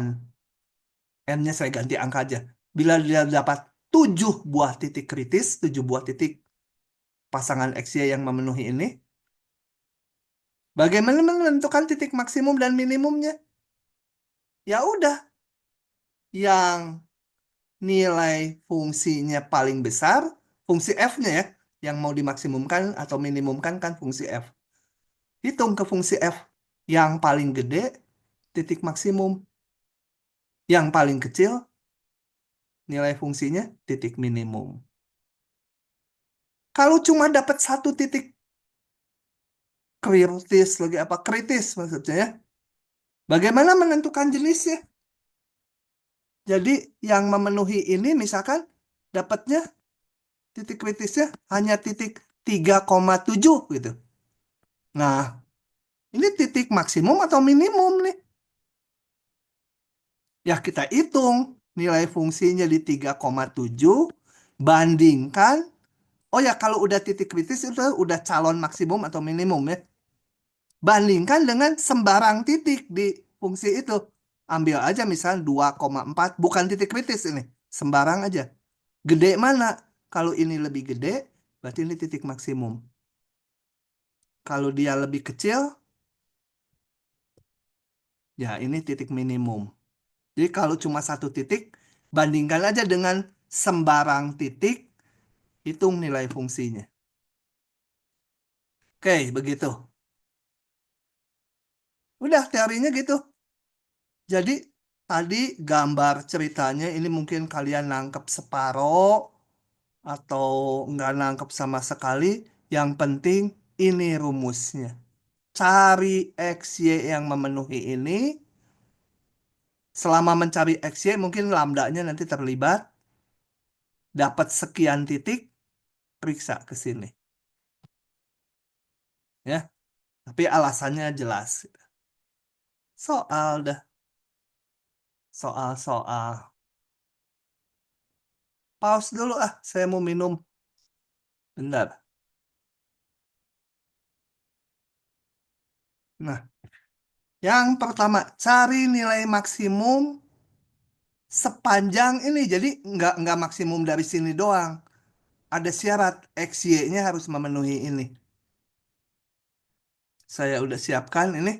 A: N-nya saya ganti angka aja. Bila dia dapat 7 buah titik kritis, 7 buah titik pasangan XY yang memenuhi ini, bagaimana menentukan titik maksimum dan minimumnya? Ya udah, yang nilai fungsinya paling besar, fungsi F-nya ya, yang mau dimaksimumkan atau minimumkan kan fungsi F. Hitung ke fungsi F. Yang paling gede, titik maksimum. Yang paling kecil, nilai fungsinya, titik minimum. Kalau cuma dapat satu titik kritis, lagi apa? Kritis maksudnya ya. Bagaimana menentukan jenisnya? Jadi yang memenuhi ini misalkan dapatnya titik kritisnya hanya titik 3,7 gitu. Nah, ini titik maksimum atau minimum nih? Ya kita hitung nilai fungsinya di 3,7 bandingkan. Oh ya, kalau udah titik kritis itu udah calon maksimum atau minimum ya. Bandingkan dengan sembarang titik di fungsi itu. Ambil aja misalnya 2,4, bukan titik kritis ini. Sembarang aja. Gede mana? Kalau ini lebih gede, berarti ini titik maksimum. Kalau dia lebih kecil, ya ini titik minimum. Jadi kalau cuma satu titik, bandingkan aja dengan sembarang titik, hitung nilai fungsinya. Oke, begitu. Udah teorinya gitu. Jadi tadi gambar ceritanya ini mungkin kalian nangkep separoh atau nggak nangkep sama sekali. Yang penting ini rumusnya. Cari XY yang memenuhi ini. Selama mencari XY mungkin lambdanya nanti terlibat. Dapat sekian titik, periksa ke sini. Ya, tapi alasannya jelas. Soal dah. Soal-soal. Pause dulu ah, saya mau minum. Bentar. Nah, yang pertama, cari nilai maksimum sepanjang ini. Jadi nggak maksimum dari sini doang. Ada syarat XY-nya harus memenuhi ini. Saya udah siapkan ini.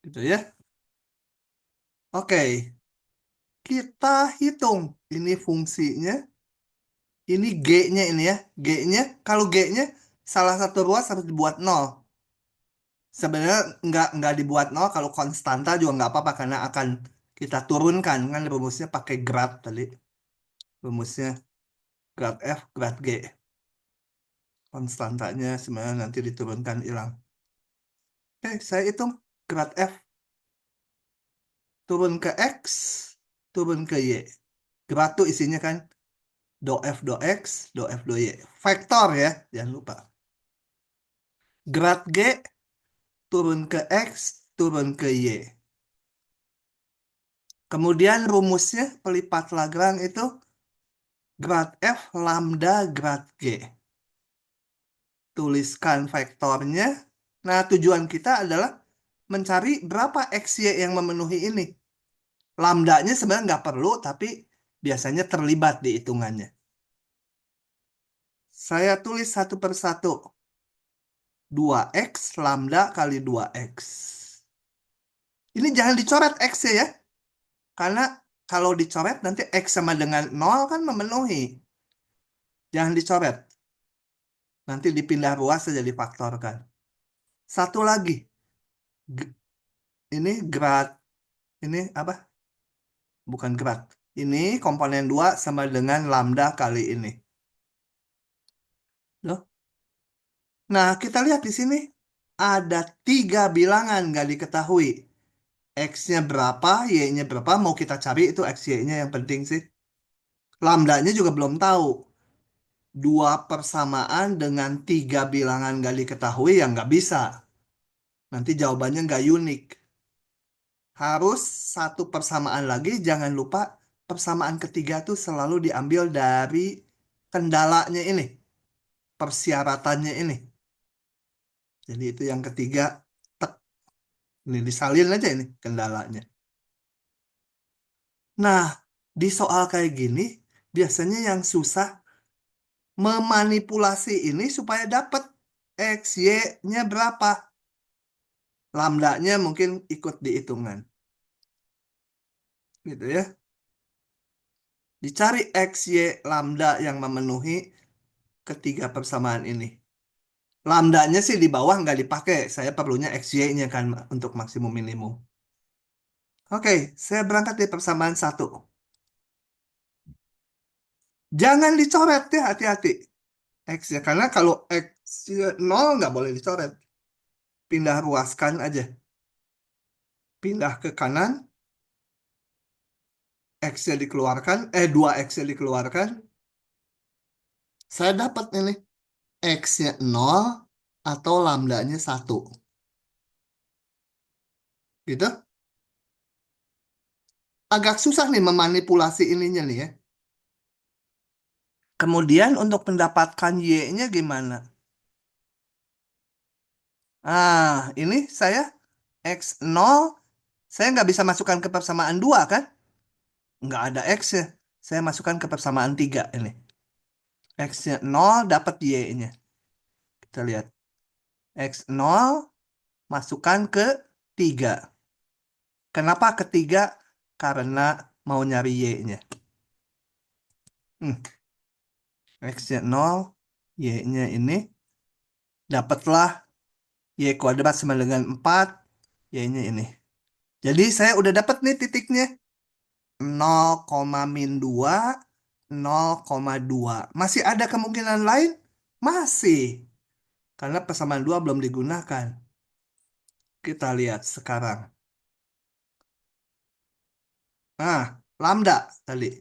A: Gitu ya. Oke, kita hitung. Ini fungsinya. Ini G-nya ini ya. G-nya, kalau G-nya salah satu ruas harus dibuat nol. Sebenarnya nggak dibuat nol kalau konstanta juga nggak apa-apa karena akan kita turunkan kan rumusnya pakai grad tadi. Rumusnya grad F, grad G. Konstantanya sebenarnya nanti diturunkan hilang. Oke, saya hitung grad F turun ke X, turun ke Y. Grad tuh isinya kan do F do X, do F do Y. Vektor ya, jangan lupa. Grad G turun ke X, turun ke Y. Kemudian rumusnya pelipat Lagrange itu grad F lambda grad G. Tuliskan vektornya. Nah, tujuan kita adalah mencari berapa XY yang memenuhi ini. Lambdanya sebenarnya nggak perlu, tapi biasanya terlibat di hitungannya. Saya tulis satu persatu. 2X lambda kali 2X. Ini jangan dicoret X ya. Karena kalau dicoret nanti X sama dengan 0 kan memenuhi. Jangan dicoret. Nanti dipindah ruas saja difaktorkan. Satu lagi. Ini grad. Ini apa? Bukan grad. Ini komponen 2 sama dengan lambda kali ini. Loh? Nah, kita lihat di sini. Ada 3 bilangan nggak diketahui. X-nya berapa, Y-nya berapa. Mau kita cari itu X, Y-nya yang penting sih. Lambdanya juga belum tahu. 2 persamaan dengan 3 bilangan nggak diketahui yang nggak bisa. Nanti jawabannya nggak unik. Harus 1 persamaan lagi. Jangan lupa persamaan ketiga tuh selalu diambil dari kendalanya ini. Persyaratannya ini. Jadi itu yang ketiga. Tek. Ini disalin aja ini kendalanya. Nah, di soal kayak gini, biasanya yang susah memanipulasi ini supaya dapat X, Y-nya berapa. Lambdanya mungkin ikut dihitungan. Gitu ya. Dicari X, Y, lambda yang memenuhi ketiga persamaan ini. Lambdanya sih di bawah nggak dipakai. Saya perlunya X, Y-nya kan untuk maksimum minimum. Oke, saya berangkat di persamaan 1. Jangan dicoret ya, hati-hati. X ya, karena kalau X 0 nggak boleh dicoret. Pindah ruaskan aja. Pindah ke kanan, X-nya dikeluarkan, 2X-nya dikeluarkan. Saya dapat ini, X-nya 0 atau lambdanya 1. Gitu. Agak susah nih memanipulasi ininya nih ya. Kemudian untuk mendapatkan Y-nya gimana? Ini saya X0, saya nggak bisa masukkan ke persamaan 2 kan? Nggak ada X-nya. Saya masukkan ke persamaan 3 ini. X-nya 0, dapat Y-nya. Kita lihat. X0, masukkan ke 3. Kenapa ketiga? Karena mau nyari Y-nya. X-nya 0, Y-nya ini. Dapatlah Y kuadrat sama dengan 4, Y-nya ini. Jadi saya udah dapat nih titiknya. 0,-2, 0,2. Masih ada kemungkinan lain? Masih. Karena persamaan 2 belum digunakan. Kita lihat sekarang. Nah, lambda tadi.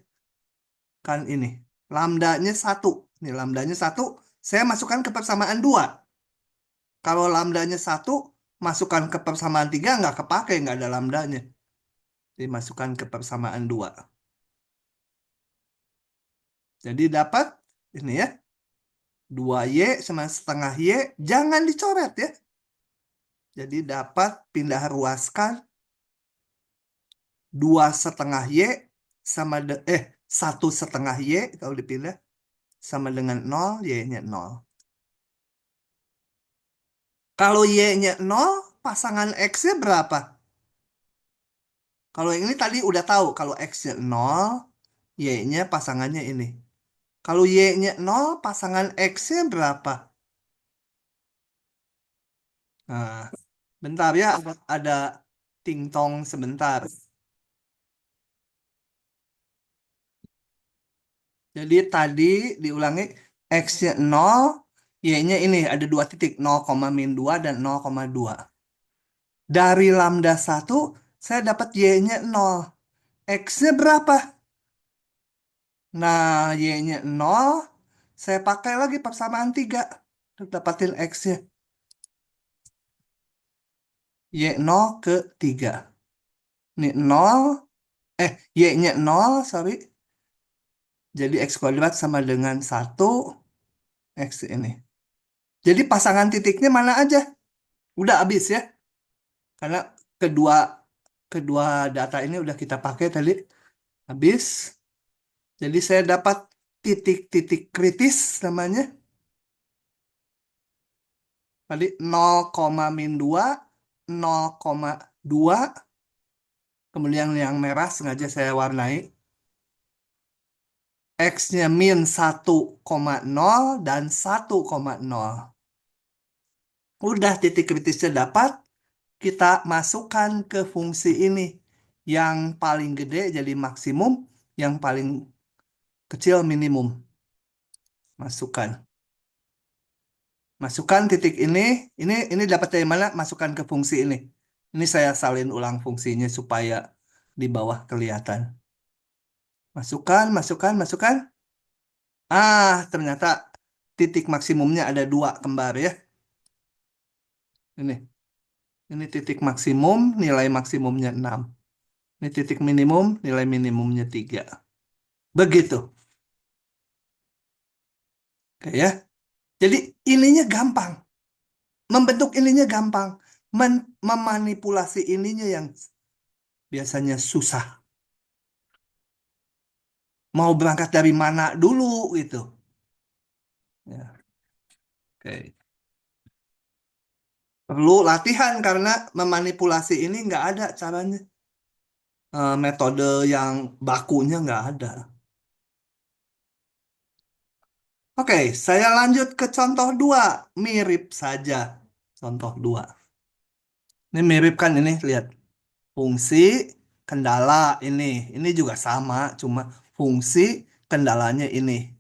A: Kan ini. Lambdanya 1. Ini lambdanya 1. Saya masukkan ke persamaan 2. Kalau lambdanya 1, masukkan ke persamaan 3 nggak kepake, nggak ada lambdanya. Dimasukkan ke persamaan 2. Jadi dapat ini ya. 2Y sama setengah Y. Jangan dicoret ya. Jadi dapat pindah ruaskan 2,5Y sama 1,5Y kalau dipindah sama dengan 0, Y-nya 0. Kalau Y-nya 0, pasangan X-nya berapa? Kalau yang ini tadi udah tahu, kalau X-nya 0, Y-nya pasangannya ini. Kalau Y-nya 0, pasangan X-nya berapa? Nah, bentar ya, ada ting-tong sebentar. Jadi tadi diulangi X-nya 0, Y-nya ini ada dua titik, 0,-2 dan 0,2. Dari lambda 1, saya dapat Y-nya 0. X-nya berapa? Nah, Y-nya 0, saya pakai lagi persamaan 3 untuk dapatin X-nya. Y0 ke 3. Ini 0, Y-nya 0, sorry. Jadi X kuadrat sama dengan 1, X ini. Jadi pasangan titiknya mana aja? Udah habis ya. Karena kedua kedua data ini udah kita pakai tadi. Habis. Jadi saya dapat titik-titik kritis namanya. Tadi 0,-2, 0,2. Kemudian yang merah sengaja saya warnai. X-nya min 1,0 dan 1,0. Udah titik kritisnya dapat, kita masukkan ke fungsi ini. Yang paling gede jadi maksimum, yang paling kecil minimum. Masukkan. Masukkan titik ini dapat dari mana? Masukkan ke fungsi ini. Ini saya salin ulang fungsinya supaya di bawah kelihatan. Masukkan, masukkan, masukkan. Ternyata titik maksimumnya ada dua kembar ya. Ini. Ini titik maksimum, nilai maksimumnya 6. Ini titik minimum, nilai minimumnya 3. Begitu. Oke ya. Jadi ininya gampang. Membentuk ininya gampang. Memanipulasi ininya yang biasanya susah. Mau berangkat dari mana dulu gitu. Ya. Oke. Perlu latihan karena memanipulasi ini nggak ada caranya. Metode yang bakunya nggak ada. Oke, saya lanjut ke contoh 2. Mirip saja. Contoh 2. Ini mirip kan ini, lihat. Fungsi, kendala ini. Ini juga sama, cuma fungsi kendalanya ini.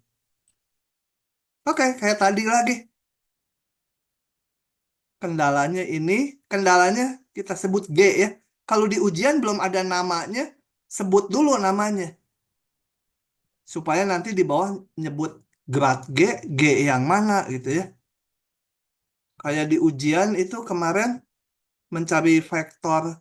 A: Oke, kayak tadi lagi. Kendalanya ini, kendalanya kita sebut G ya. Kalau di ujian belum ada namanya, sebut dulu namanya. Supaya nanti di bawah nyebut grad G, G yang mana gitu ya. Kayak di ujian itu kemarin mencari vektor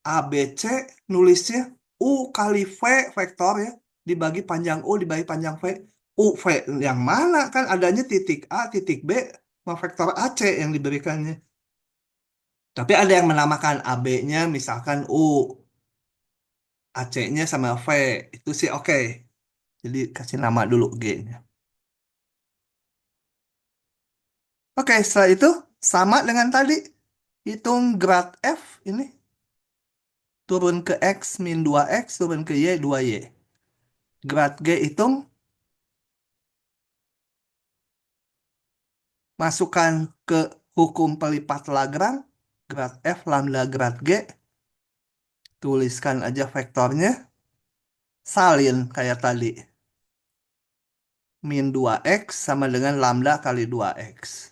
A: A, B, C, nulisnya U kali V vektor ya. Dibagi panjang U, dibagi panjang V. U, V yang mana? Kan adanya titik A, titik B, sama vektor AC yang diberikannya. Tapi ada yang menamakan AB-nya misalkan U, AC-nya sama V. Itu sih oke. Jadi kasih nama dulu G-nya. Oke, setelah itu sama dengan tadi. Hitung grad F ini. Turun ke X min 2X, turun ke Y 2Y. Grad G hitung. Masukkan ke hukum pelipat Lagrange. Grad F lambda grad G. Tuliskan aja vektornya. Salin kayak tadi. Min 2X sama dengan lambda kali 2X.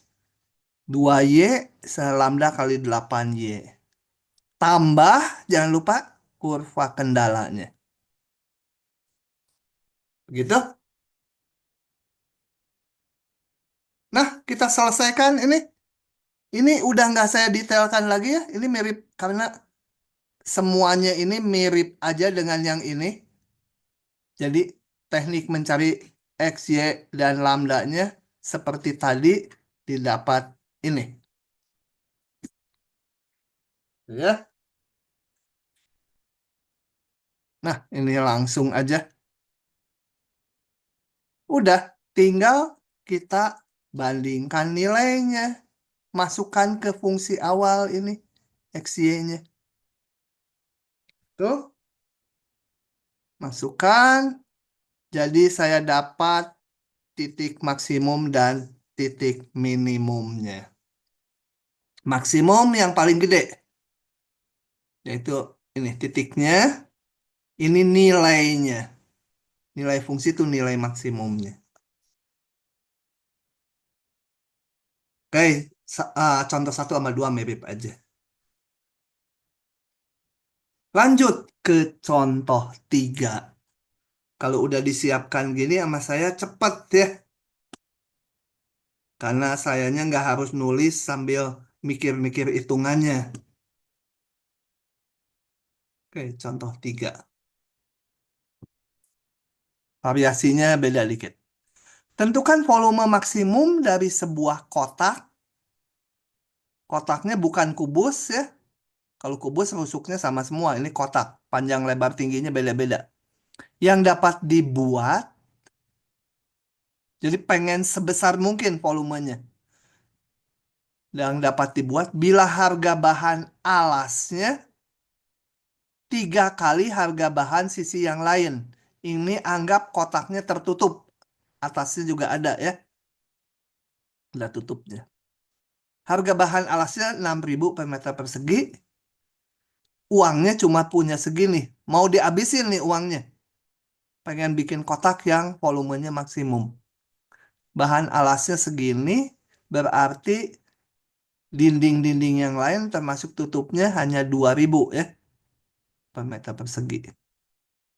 A: 2Y lambda kali 8Y. Tambah, jangan lupa kurva kendalanya. Begitu. Nah, kita selesaikan ini. Ini udah nggak saya detailkan lagi ya. Ini mirip karena semuanya ini mirip aja dengan yang ini. Jadi teknik mencari X, Y, dan lambdanya seperti tadi didapat ini. Ya. Nah, ini langsung aja. Udah, tinggal kita bandingkan nilainya. Masukkan ke fungsi awal ini, X, Y-nya. Tuh, masukkan. Jadi saya dapat titik maksimum dan titik minimumnya. Maksimum yang paling gede, yaitu ini titiknya, ini nilainya. Nilai fungsi itu nilai maksimumnya. Oke, contoh 1 sama 2 mirip aja. Lanjut ke contoh 3. Kalau udah disiapkan gini sama saya cepet ya. Karena sayanya nggak harus nulis sambil mikir-mikir hitungannya. Oke, contoh 3. Variasinya beda dikit. Tentukan volume maksimum dari sebuah kotak. Kotaknya bukan kubus ya. Kalau kubus rusuknya sama semua. Ini kotak. Panjang lebar tingginya beda-beda. Yang dapat dibuat. Jadi pengen sebesar mungkin volumenya. Yang dapat dibuat bila harga bahan alasnya 3 kali harga bahan sisi yang lain. Ini anggap kotaknya tertutup. Atasnya juga ada ya. Ada tutupnya. Harga bahan alasnya 6.000 per meter persegi. Uangnya cuma punya segini. Mau dihabisin nih uangnya. Pengen bikin kotak yang volumenya maksimum. Bahan alasnya segini. Berarti dinding-dinding yang lain termasuk tutupnya hanya 2.000 ya. Per meter persegi.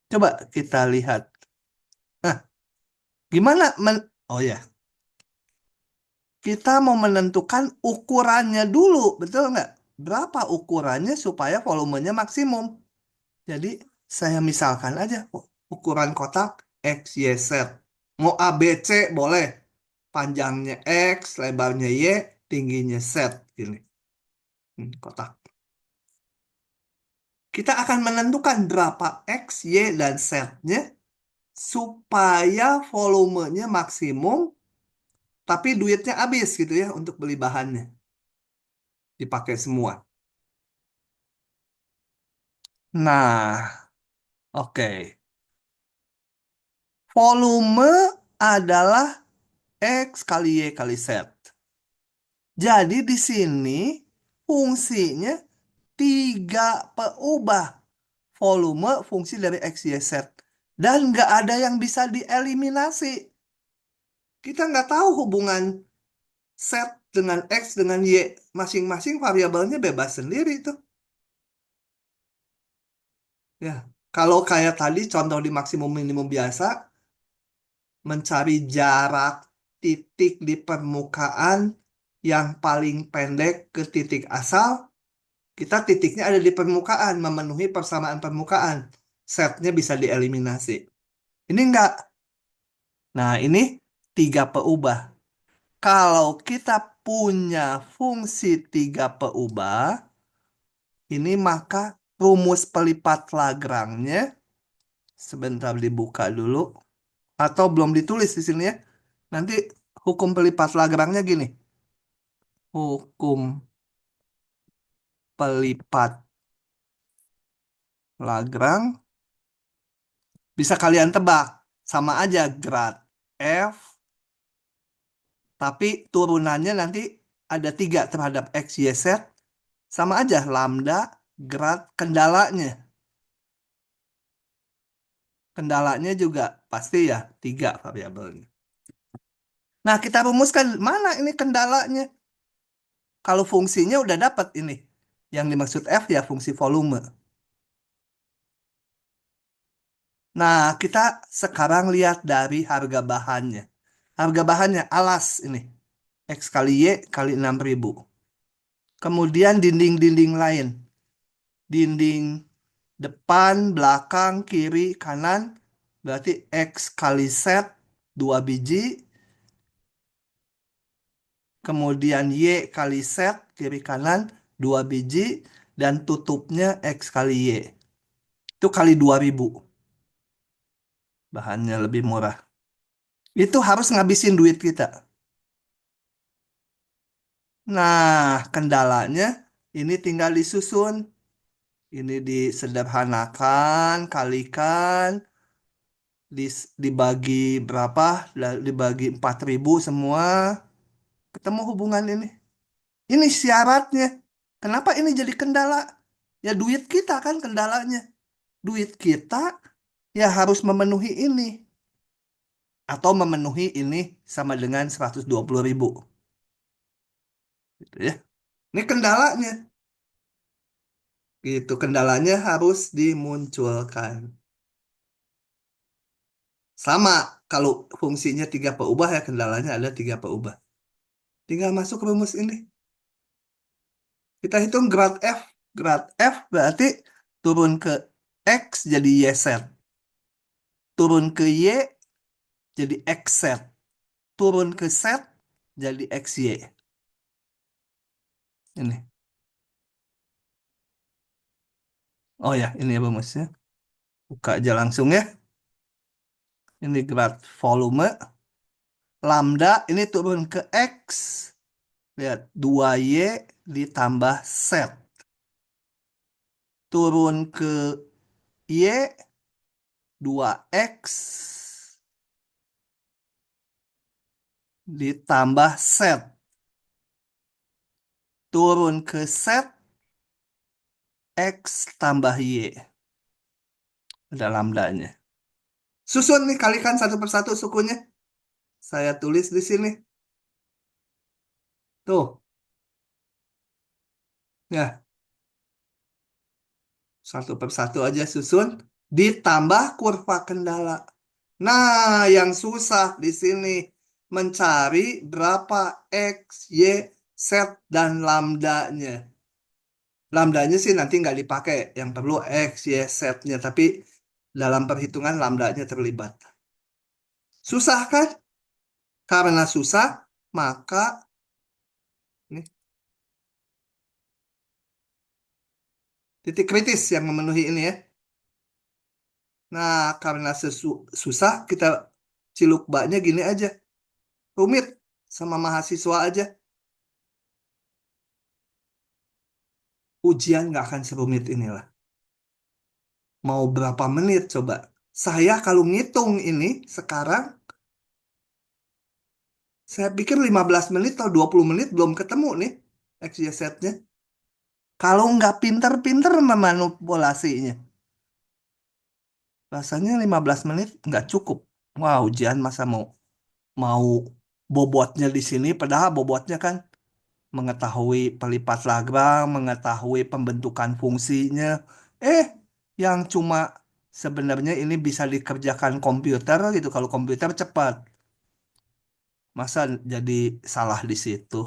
A: Coba kita lihat. Nah, gimana oh ya, kita mau menentukan ukurannya dulu, betul nggak? Berapa ukurannya supaya volumenya maksimum? Jadi saya misalkan aja ukuran kotak X, Y, Z. Mau A, B, C boleh. Panjangnya X, lebarnya Y, tingginya Z. Gini. Kotak. Kita akan menentukan berapa X, Y, dan Z-nya supaya volumenya maksimum, tapi duitnya habis gitu ya untuk beli bahannya. Dipakai semua. Nah, oke. Volume adalah X kali Y kali Z. Jadi di sini fungsinya 3 peubah. Volume fungsi dari X, Y, Z. Dan nggak ada yang bisa dieliminasi. Kita nggak tahu hubungan Z dengan X dengan Y. Masing-masing variabelnya bebas sendiri tuh. Ya, kalau kayak tadi contoh di maksimum minimum biasa, mencari jarak titik di permukaan yang paling pendek ke titik asal, kita titiknya ada di permukaan, memenuhi persamaan permukaan. Setnya bisa dieliminasi. Ini enggak. Nah, ini 3 peubah. Kalau kita punya fungsi 3 peubah, ini maka rumus pelipat Lagrange-nya, sebentar dibuka dulu. Atau belum ditulis di sini ya. Nanti hukum pelipat Lagrange-nya gini. Hukum pelipat Lagrange bisa kalian tebak. Sama aja grad F, tapi turunannya nanti ada 3 terhadap X, Y, Z. Sama aja lambda grad kendalanya. Kendalanya juga pasti ya 3 variabelnya. Nah, kita rumuskan mana ini kendalanya. Kalau fungsinya udah dapat ini. Yang dimaksud F ya fungsi volume. Nah, kita sekarang lihat dari harga bahannya. Harga bahannya alas ini. X kali Y kali 6.000. Kemudian dinding-dinding lain. Dinding depan, belakang, kiri, kanan. Berarti X kali Z 2 biji. Kemudian Y kali Z kiri kanan 2 biji. Dan tutupnya X kali Y. Itu kali 2.000. Bahannya lebih murah. Itu harus ngabisin duit kita. Nah, kendalanya ini tinggal disusun. Ini disederhanakan, kalikan, dibagi berapa? Dibagi 4.000 semua. Ketemu hubungan ini. Ini syaratnya. Kenapa ini jadi kendala? Ya duit kita kan kendalanya. Duit kita ya harus memenuhi ini. Atau memenuhi ini sama dengan 120.000. Gitu ya. Ini kendalanya. Gitu, kendalanya harus dimunculkan. Sama, kalau fungsinya 3 peubah ya kendalanya ada 3 peubah. Tinggal masuk rumus ini. Kita hitung grad F. Grad F berarti turun ke X jadi Y set. Turun ke Y jadi X set. Turun ke set jadi XY. Ini. Oh ya, ini ya rumusnya. Buka aja langsung ya. Ini grad volume. Lambda ini turun ke X. Lihat, 2Y ditambah set. Turun ke Y, 2X ditambah set. Turun ke set, X tambah Y. Ada lambdanya. Susun nih, kalikan satu persatu sukunya. Saya tulis di sini. Tuh, ya, satu persatu aja susun. Ditambah kurva kendala. Nah, yang susah di sini mencari berapa X, Y, Z, dan lambdanya. Lambdanya sih nanti nggak dipakai. Yang perlu X, Y, Z-nya. Tapi dalam perhitungan lambdanya terlibat. Susah kan? Karena susah, maka ini titik kritis yang memenuhi ini ya. Nah, karena susah, kita ciluk baknya gini aja. Rumit sama mahasiswa aja. Ujian nggak akan serumit inilah. Mau berapa menit coba? Saya kalau ngitung ini sekarang, saya pikir 15 menit atau 20 menit belum ketemu nih XYZ-nya. Kalau nggak pinter-pinter memanipulasinya. Rasanya 15 menit nggak cukup. Wah, ujian masa mau bobotnya di sini, padahal bobotnya kan mengetahui pelipat Lagrange, mengetahui pembentukan fungsinya. Eh, yang cuma sebenarnya ini bisa dikerjakan komputer gitu. Kalau komputer cepat, masa jadi salah di situ.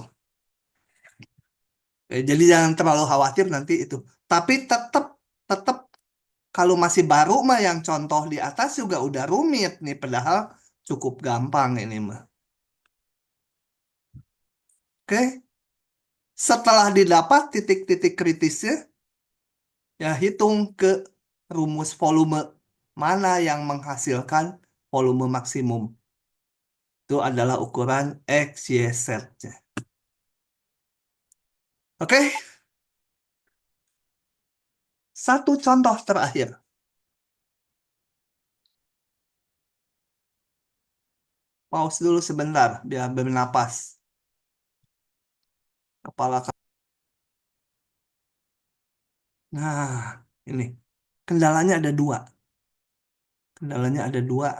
A: Jadi jangan terlalu khawatir nanti itu. Tapi tetap tetap kalau masih baru mah yang contoh di atas juga udah rumit nih, padahal cukup gampang ini mah. Oke, setelah didapat titik-titik kritisnya, ya hitung ke rumus volume mana yang menghasilkan volume maksimum. Itu adalah ukuran X, Y, Z-nya. Oke, satu contoh terakhir. Pause dulu sebentar biar bernapas. Kepala. Nah, ini kendalanya ada dua. Kendalanya ada dua.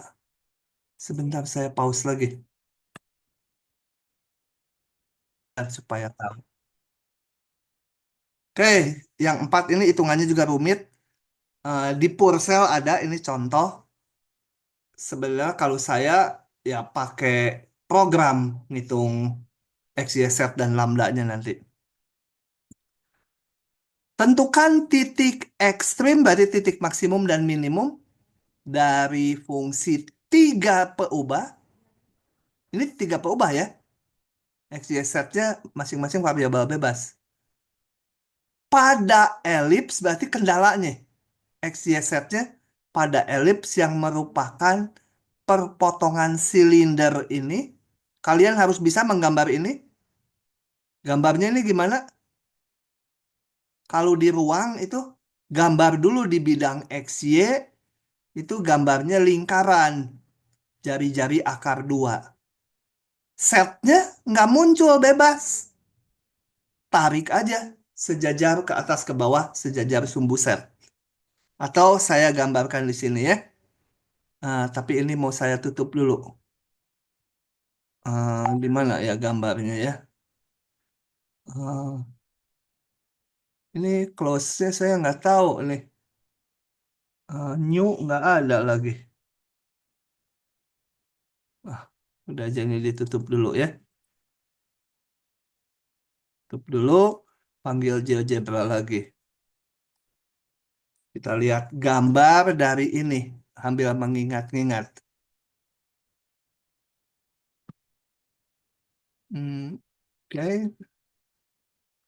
A: Sebentar saya pause lagi supaya tahu. Oke, yang empat ini hitungannya juga rumit. Di Purcell ada ini contoh. Sebenarnya kalau saya ya pakai program ngitung X, Y, Z dan lambdanya nanti. Tentukan titik ekstrim berarti titik maksimum dan minimum dari fungsi 3 peubah. Ini 3 peubah ya. X, Y, Z-nya masing-masing variabel bebas. Pada elips berarti kendalanya. X, Y, Z-nya pada elips yang merupakan perpotongan silinder ini. Kalian harus bisa menggambar ini. Gambarnya ini gimana? Kalau di ruang itu gambar dulu di bidang XY, itu gambarnya lingkaran, jari-jari akar 2. Setnya nggak muncul bebas. Tarik aja sejajar ke atas ke bawah, sejajar sumbu set. Atau saya gambarkan di sini ya. Tapi ini mau saya tutup dulu. Di mana ya gambarnya ya? Ah, ini close-nya saya nggak tahu nih. New nggak ada lagi. Ah, udah aja ini ditutup dulu ya. Tutup dulu. Panggil GeoGebra lagi. Kita lihat gambar dari ini. Sambil mengingat-ingat. Oke.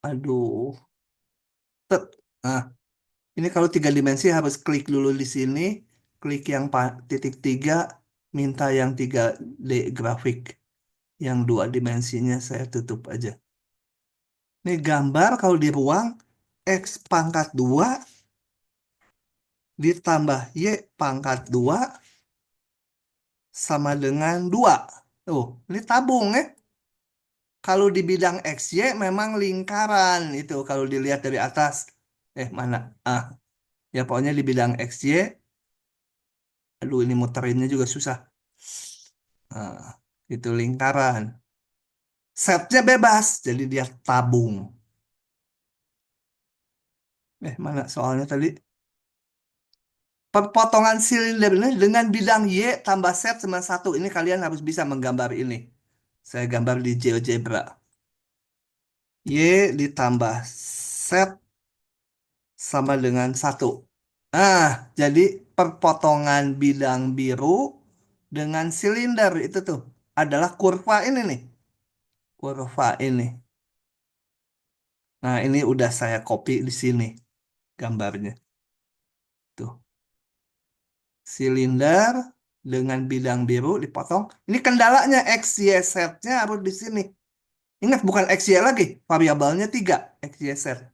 A: Aduh. Tet. Nah, ini kalau 3 dimensi harus klik dulu di sini. Klik yang titik 3. Minta yang 3D grafik. Yang 2 dimensinya saya tutup aja. Ini gambar kalau di ruang X pangkat 2 ditambah Y pangkat 2 sama dengan 2. Tuh, ini tabung ya. Kalau di bidang XY memang lingkaran itu kalau dilihat dari atas. Mana? Ya pokoknya di bidang XY. Aduh, ini muterinnya juga susah. Ah, itu lingkaran. Setnya bebas, jadi dia tabung. Mana soalnya tadi? Perpotongan silinder ini dengan bidang Y tambah set sama 1. Ini kalian harus bisa menggambar ini. Saya gambar di GeoGebra. Y ditambah set sama dengan 1. Jadi perpotongan bidang biru dengan silinder itu tuh adalah kurva ini nih. Kurva ini. Nah, ini udah saya copy di sini gambarnya. Tuh. Silinder dengan bidang biru dipotong. Ini kendalanya X, Y, Z-nya harus di sini. Ingat bukan X, Y lagi. Variabelnya 3. X, Y, Z.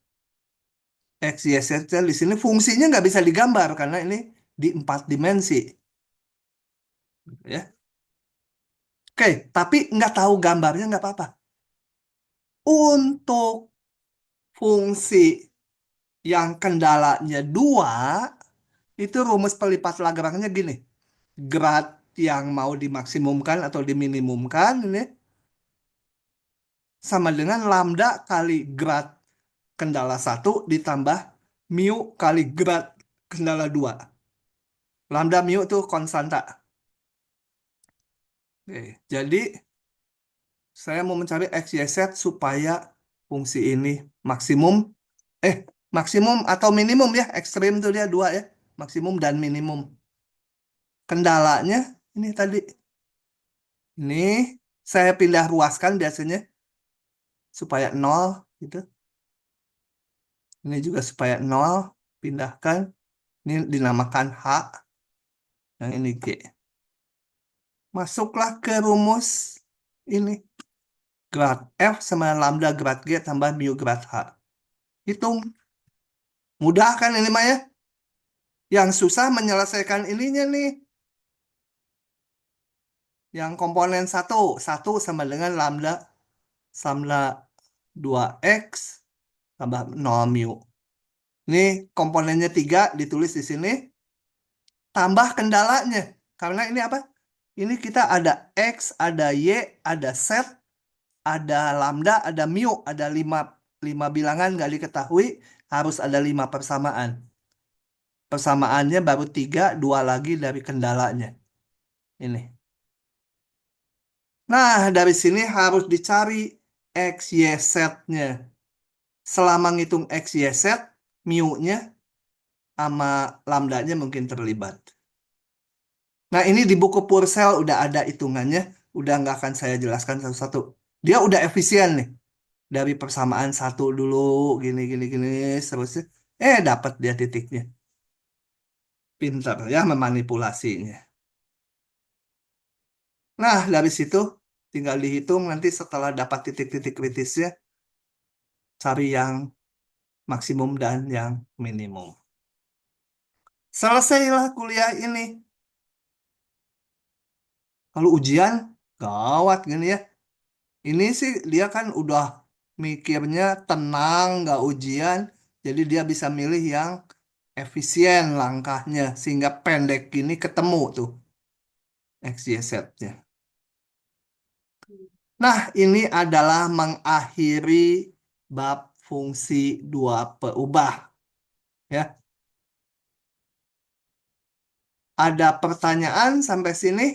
A: X, Y, Z di sini fungsinya nggak bisa digambar karena ini di 4 dimensi. Ya. Oke, tapi nggak tahu gambarnya nggak apa-apa. Untuk fungsi yang kendalanya 2, itu rumus pelipat Lagrange gini. Grad yang mau dimaksimumkan atau diminimumkan ini sama dengan lambda kali grad kendala 1 ditambah mu kali grad kendala 2. Lambda mu itu konstanta. Oke, jadi saya mau mencari x, y, z supaya fungsi ini maksimum, maksimum atau minimum ya, ekstrim itu dia 2 ya, maksimum dan minimum. Kendalanya ini tadi, ini saya pindah ruaskan biasanya supaya 0 gitu. Ini juga supaya 0, pindahkan. Ini dinamakan H, yang ini G. Masuklah ke rumus ini. Grad F sama lambda grad G tambah mu grad H. Hitung. Mudah kan ini Maya? Yang susah menyelesaikan ininya nih. Yang komponen 1 sama dengan lambda 2x tambah 0 mu. Ini komponennya 3 ditulis di sini. Tambah kendalanya. Karena ini apa? Ini kita ada X, ada Y, ada Z, ada lambda, ada mu, ada 5 bilangan nggak diketahui, harus ada 5 persamaan. Persamaannya baru 3, 2 lagi dari kendalanya. Ini. Nah, dari sini harus dicari X, Y, Z-nya. Selama ngitung X, Y, Z, mu-nya sama lambdanya mungkin terlibat. Nah, ini di buku Purcell udah ada hitungannya. Udah nggak akan saya jelaskan satu-satu. Dia udah efisien nih. Dari persamaan 1 dulu, gini, gini, gini, seterusnya. Dapat dia titiknya. Pinter ya memanipulasinya. Nah, dari situ tinggal dihitung nanti setelah dapat titik-titik kritisnya, cari yang maksimum dan yang minimum. Selesailah kuliah ini. Kalau ujian, gawat gini ya. Ini sih dia kan udah mikirnya tenang, nggak ujian. Jadi dia bisa milih yang efisien langkahnya. Sehingga pendek gini ketemu tuh X, Y, Z-nya. Nah, ini adalah mengakhiri bab fungsi dua peubah. Ya, ada pertanyaan sampai sini?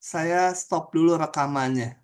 A: Saya stop dulu rekamannya.